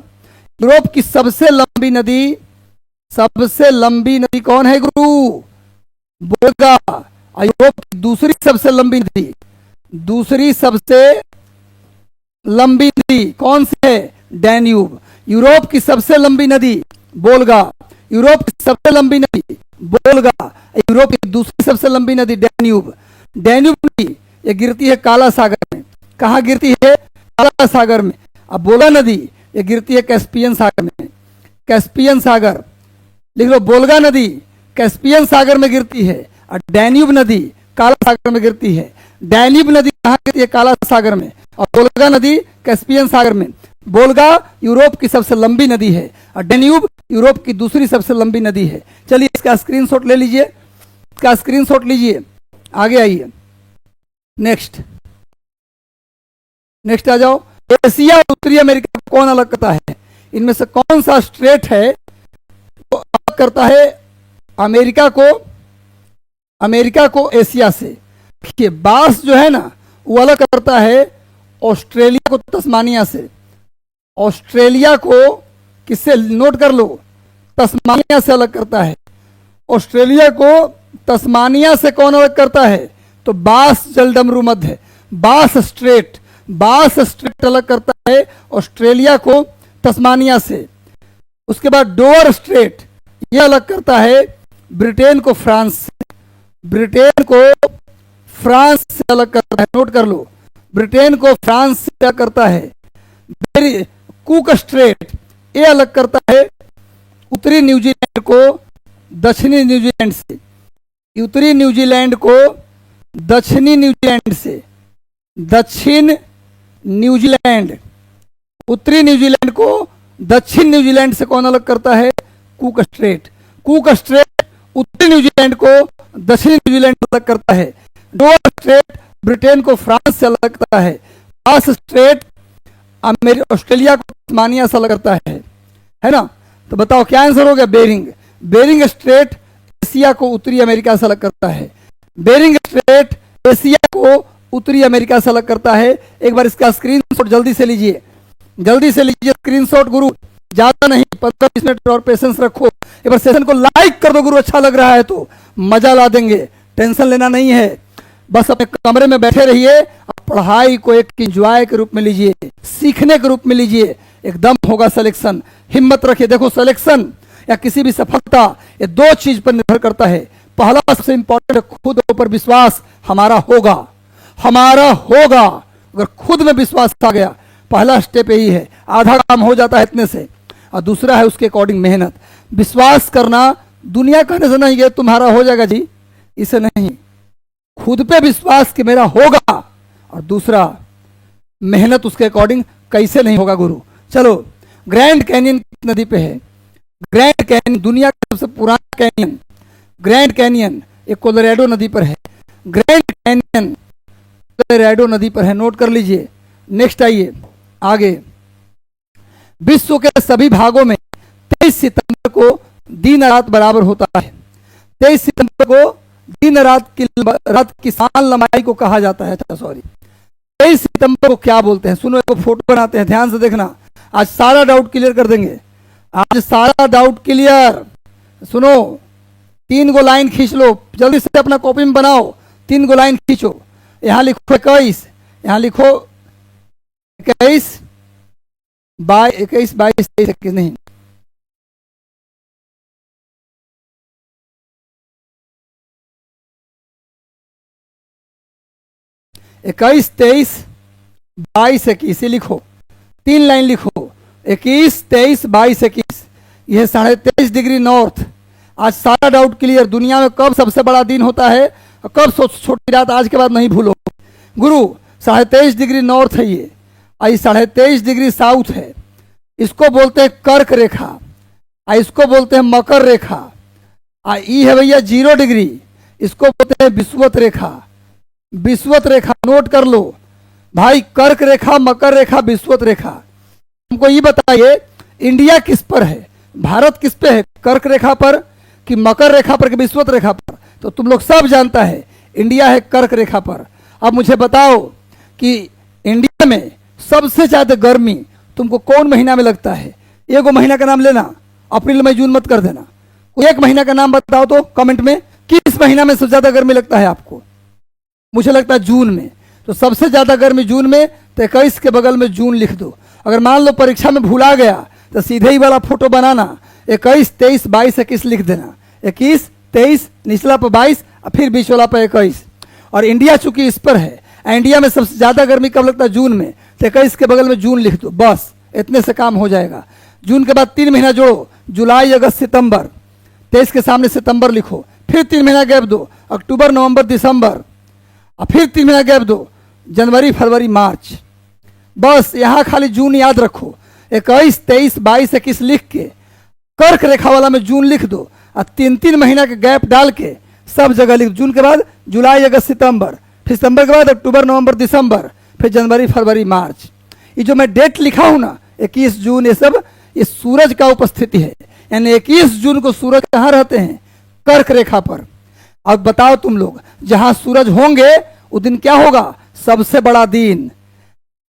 यूरोप की सबसे लंबी नदी कौन है गुरु? वोल्गा। और यूरोप की दूसरी सबसे लंबी नदी कौन सी है? डैन्यूब। यूरोप की सबसे लंबी नदी वोल्गा, यूरोप की सबसे लंबी नदी वोल्गा, यूरोप की दूसरी सबसे लंबी नदी डैन्यूब। डैन्यूब नदी ये गिरती है काला सागर में। कहाँ गिरती है? काला सागर में। अब वोल्गा नदी ये गिरती है कैस्पियन सागर में। कैस्पियन सागर लिख लो। वोल्गा नदी कैस्पियन सागर में गिरती है और डैन्यूब नदी काला सागर में गिरती है। डैन्यूब नदी कहाँ गिरती है? काला सागर में। और वोल्गा नदी कैस्पियन सागर में। वोल्गा यूरोप की सबसे लंबी नदी है और डैन्यूब यूरोप की दूसरी सबसे लंबी नदी है। चलिए इसका स्क्रीनशॉट ले लीजिए, इसका स्क्रीनशॉट लीजिए, आगे आइए। नेक्स्ट आ जाओ। एशिया और उत्तरी अमेरिका को कौन अलग करता है? इनमें से कौन सा स्ट्रेट है वो अलग करता है अमेरिका को एशिया से? देखिए बास जो है ना वो अलग करता है ऑस्ट्रेलिया को तस्मानिया से। ऑस्ट्रेलिया को किससे? नोट कर लो, तस्मानिया से अलग करता है। ऑस्ट्रेलिया को तस्मानिया से कौन अलग करता है? तो बास जलडमरू मध्य, बास स्ट्रेट अलग करता है ऑस्ट्रेलिया को तस्मानिया से। उसके बाद डोवर स्ट्रेट ये अलग करता है ब्रिटेन को फ्रांस से। ब्रिटेन को फ्रांस से अलग करता है, नोट कर लो, ब्रिटेन को फ्रांस से अलग करता है। कुक स्ट्रेट ये अलग करता है उत्तरी न्यूजीलैंड को दक्षिणी न्यूजीलैंड से। उत्तरी न्यूजीलैंड को दक्षिणी न्यूजीलैंड से। दक्षिण न्यूजीलैंड, उत्तरी न्यूजीलैंड को दक्षिण न्यूजीलैंड से कौन अलग करता है? कुक स्ट्रेट उत्तरी न्यूजीलैंड को दक्षिणी न्यूजीलैंड से अलग करता है। डोवर स्ट्रेट ब्रिटेन को फ्रांस से अलग करता है। बास स्ट्रेट ऑस्ट्रेलिया को तस्मानिया से अलग करता है ना? तो बताओ क्या आंसर हो गया? बेरिंग स्ट्रेट एशिया को उत्तरी अमेरिका से अलग करता है। बेरिंग स्ट्रेट एशिया को उत्तरी अमेरिका से अलग करता है। एक बार इसका स्क्रीनशॉट जल्दी से लीजिए स्क्रीनशॉट गुरु, ज्यादा नहीं, 15-20 मिनट और पेशेंस रखो। एक बार सेशन को लाइक कर दो गुरु, अच्छा लग रहा है तो मजा ला देंगे, टेंशन लेना नहीं है। बस अपने कमरे में बैठे रहिए, पढ़ाई को एक एंजॉय के रूप में लीजिए, सीखने के रूप में लीजिए, एकदम होगा सिलेक्शन। हिम्मत रखिए। देखो सिलेक्शन या किसी भी सफलता ये दो चीज पर निर्भर करता है। पहला सबसे इंपॉर्टेंट है खुद ऊपर विश्वास हमारा होगा। अगर खुद में विश्वास आ गया, पहला स्टेप यही है, आधा काम हो जाता है इतने से। और दूसरा है उसके अकॉर्डिंग मेहनत। विश्वास करना दुनिया कहने से नहीं है तुम्हारा हो जाएगा जी, इसे नहीं, खुद पे विश्वास कि मेरा होगा। और दूसरा मेहनत उसके अकॉर्डिंग कैसे नहीं होगा गुरु। चलो ग्रैंड कैनियन नदी पे है। ग्रैंड कैनियन दुनिया का सबसे पुराना कैनियन, ग्रैंड कैनियन एक कोलोराडो नदी पर है। ग्रैंड कैनियन कोलोराडो नदी पर है, नोट कर लीजिए। नेक्स्ट आइए आगे। विश्व के सभी भागों में 23 सितंबर को दिन रात बराबर होता है। 23 सितंबर को दिन रात की समान लंबाई को कहा जाता है। अच्छा सॉरी, 23 सितंबर को क्या बोलते हैं? सुनो, एक फोटो बनाते हैं, ध्यान से देखना, आज सारा डाउट क्लियर कर देंगे। आज सारा डाउट क्लियर। सुनो, 3 गो लाइन खींच लो, जल्दी से अपना कॉपी में बनाओ। 3 गो लाइन खींचो। यहाँ लिखो 21, यहाँ लिखो 21, 22, 23 नहीं, 21, 23, 22, 21 लिखो। 3 लाइन लिखो, 21, 23, 22, 21। यह 23.5 डिग्री नॉर्थ। आज सारा डाउट क्लियर। दुनिया में कब सबसे बड़ा दिन होता है और कब छोटी रात, आज के बाद नहीं भूलो गुरु। 23.5 डिग्री नॉर्थ है ये, और 23.5 डिग्री साउथ है। इसको बोलते हैं कर्क रेखा, और इसको बोलते हैं मकर रेखा। और ये है भैया 0 डिग्री, इसको बोलते हैं विषुवत रेखा। विषुवत रेखा नोट कर लो भाई, कर्क रेखा, मकर रेखा, विषुवत रेखा। हमको ये बताइए इंडिया किस पर है, भारत किस पे है? कर्क रेखा पर कि मकर रेखा पर कि विषुवत रेखा पर? तो तुम लोग सब जानता है इंडिया है कर्क रेखा पर। अब मुझे बताओ कि इंडिया में सबसे ज्यादा गर्मी तुमको कौन महीना में लगता है? एगो महीना का नाम लेना, अप्रैल मई जून मत कर देना। कोई एक महीना का नाम बताओ तो कमेंट में, किस महीना में सबसे ज्यादा गर्मी लगता है आपको? मुझे लगता है जून में। तो सबसे ज्यादा गर्मी जून में, तो 21 के बगल में जून लिख दो। अगर मान लो परीक्षा में भूला गया तो सीधे ही वाला फोटो बनाना, 21, 23, 22, 21 लिख देना। 21, 23, निचला पर 22 और फिर बीच वाला पर 21। और इंडिया चूंकि इस पर है, इंडिया में सबसे ज्यादा गर्मी कब लगता है? जून में। तो 21 के बगल में जून लिख दो, बस इतने से काम हो जाएगा। जून के बाद 3 महीना जोड़ो, जुलाई, अगस्त, सितंबर। 23 के सामने सितंबर लिखो, फिर 3 महीना गैप दो, अक्टूबर, नवंबर, दिसंबर, और फिर 3 महीना गैप दो, जनवरी, फरवरी, मार्च। बस यहाँ खाली जून याद रखो। 21, 23, 22, 21 लिख के कर्क रेखा वाला में जून लिख दो, और 3-3 महीना के गैप डाल के सब जगह लिख। जून के बाद जुलाई, अगस्त, सितंबर, फिर सितंबर के बाद अक्टूबर, नवंबर, दिसंबर, फिर जनवरी, फरवरी, मार्च। ये जो मैं डेट लिखा हूं ना, 21 जून, ये सब ये सूरज का उपस्थिति है। यानी 21 जून को सूरज कहाँ रहते हैं? कर्क रेखा पर। अब बताओ तुम लोग, जहां सूरज होंगे उस दिन क्या होगा? सबसे बड़ा दिन।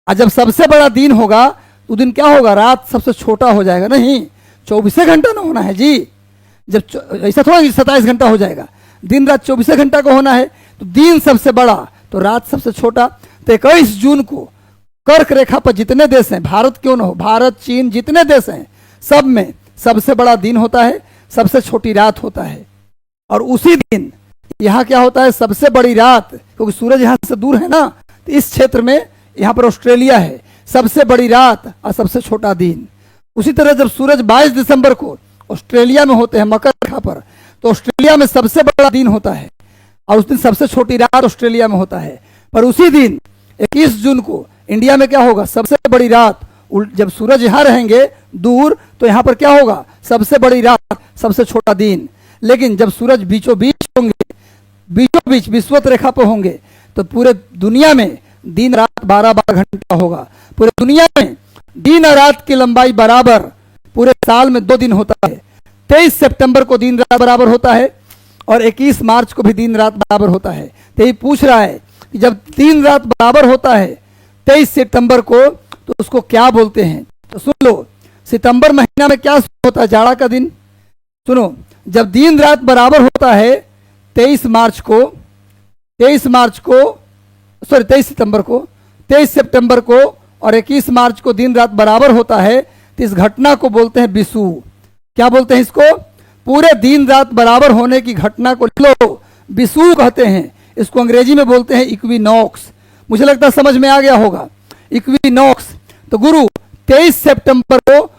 और जब सबसे बड़ा दिन होगा उस दिन क्या होगा? रात सबसे छोटा हो जाएगा। नहीं, 24 घंटा ना होना है जी। जब ऐसा थोड़ा 27 घंटा हो जाएगा, दिन रात 24 घंटा का होना है। तो दिन सबसे बड़ा तो रात सबसे छोटा। तो 21 जून को कर्क रेखा पर जितने देश हैं, भारत क्यों ना हो, भारत, चीन, जितने देश हैं, सब में सबसे बड़ा दिन होता है, सबसे छोटी रात होता है। और उसी दिन यहाँ क्या होता है? सबसे बड़ी रात, क्योंकि सूरज यहाँ से दूर है ना, तो इस क्षेत्र में यहाँ पर ऑस्ट्रेलिया है, सबसे बड़ी रात और सबसे छोटा दिन। उसी तरह जब सूरज 22 दिसंबर को ऑस्ट्रेलिया में होते हैं मकर रेखा पर, तो ऑस्ट्रेलिया में सबसे बड़ा दिन होता है और उस दिन सबसे छोटी रात ऑस्ट्रेलिया में होता है। पर उसी दिन 21 जून को इंडिया में क्या होगा? सबसे बड़ी रात। जब सूरज यहाँ रहेंगे दूर, तो यहाँ पर क्या होगा? सबसे बड़ी रात, सबसे छोटा दिन। लेकिन जब सूरज बीचों बीच होंगे, बीचों बीच विषुवत रेखा पर होंगे, तो पूरे दुनिया में दिन रात 12-12 घंटा होगा। पूरे दुनिया में दिन और रात की लंबाई बराबर, पूरे साल में 2 दिन होता है। 23 सितंबर को दिन रात बराबर होता है और 21 मार्च को भी दिन रात बराबर होता है। तो ये पूछ रहा है कि जब दिन रात बराबर होता है 23 सितंबर को, तो उसको क्या बोलते हैं? तो सुन लो, सितंबर महीना में क्या होता है? जाड़ा का दिन। सुनो, जब दिन रात बराबर होता है 23 सितंबर को, 23 सितंबर को और 21 मार्च को दिन रात बराबर होता है, तो इस घटना को बोलते हैं विषु। क्या बोलते हैं इसको? पूरे दिन रात बराबर होने की घटना को लो विषु कहते हैं। इसको अंग्रेजी में बोलते हैं इक्विनॉक्स। मुझे लगता है समझ में आ गया होगा, इक्विनॉक्स। तो गुरु 23 सितंबर को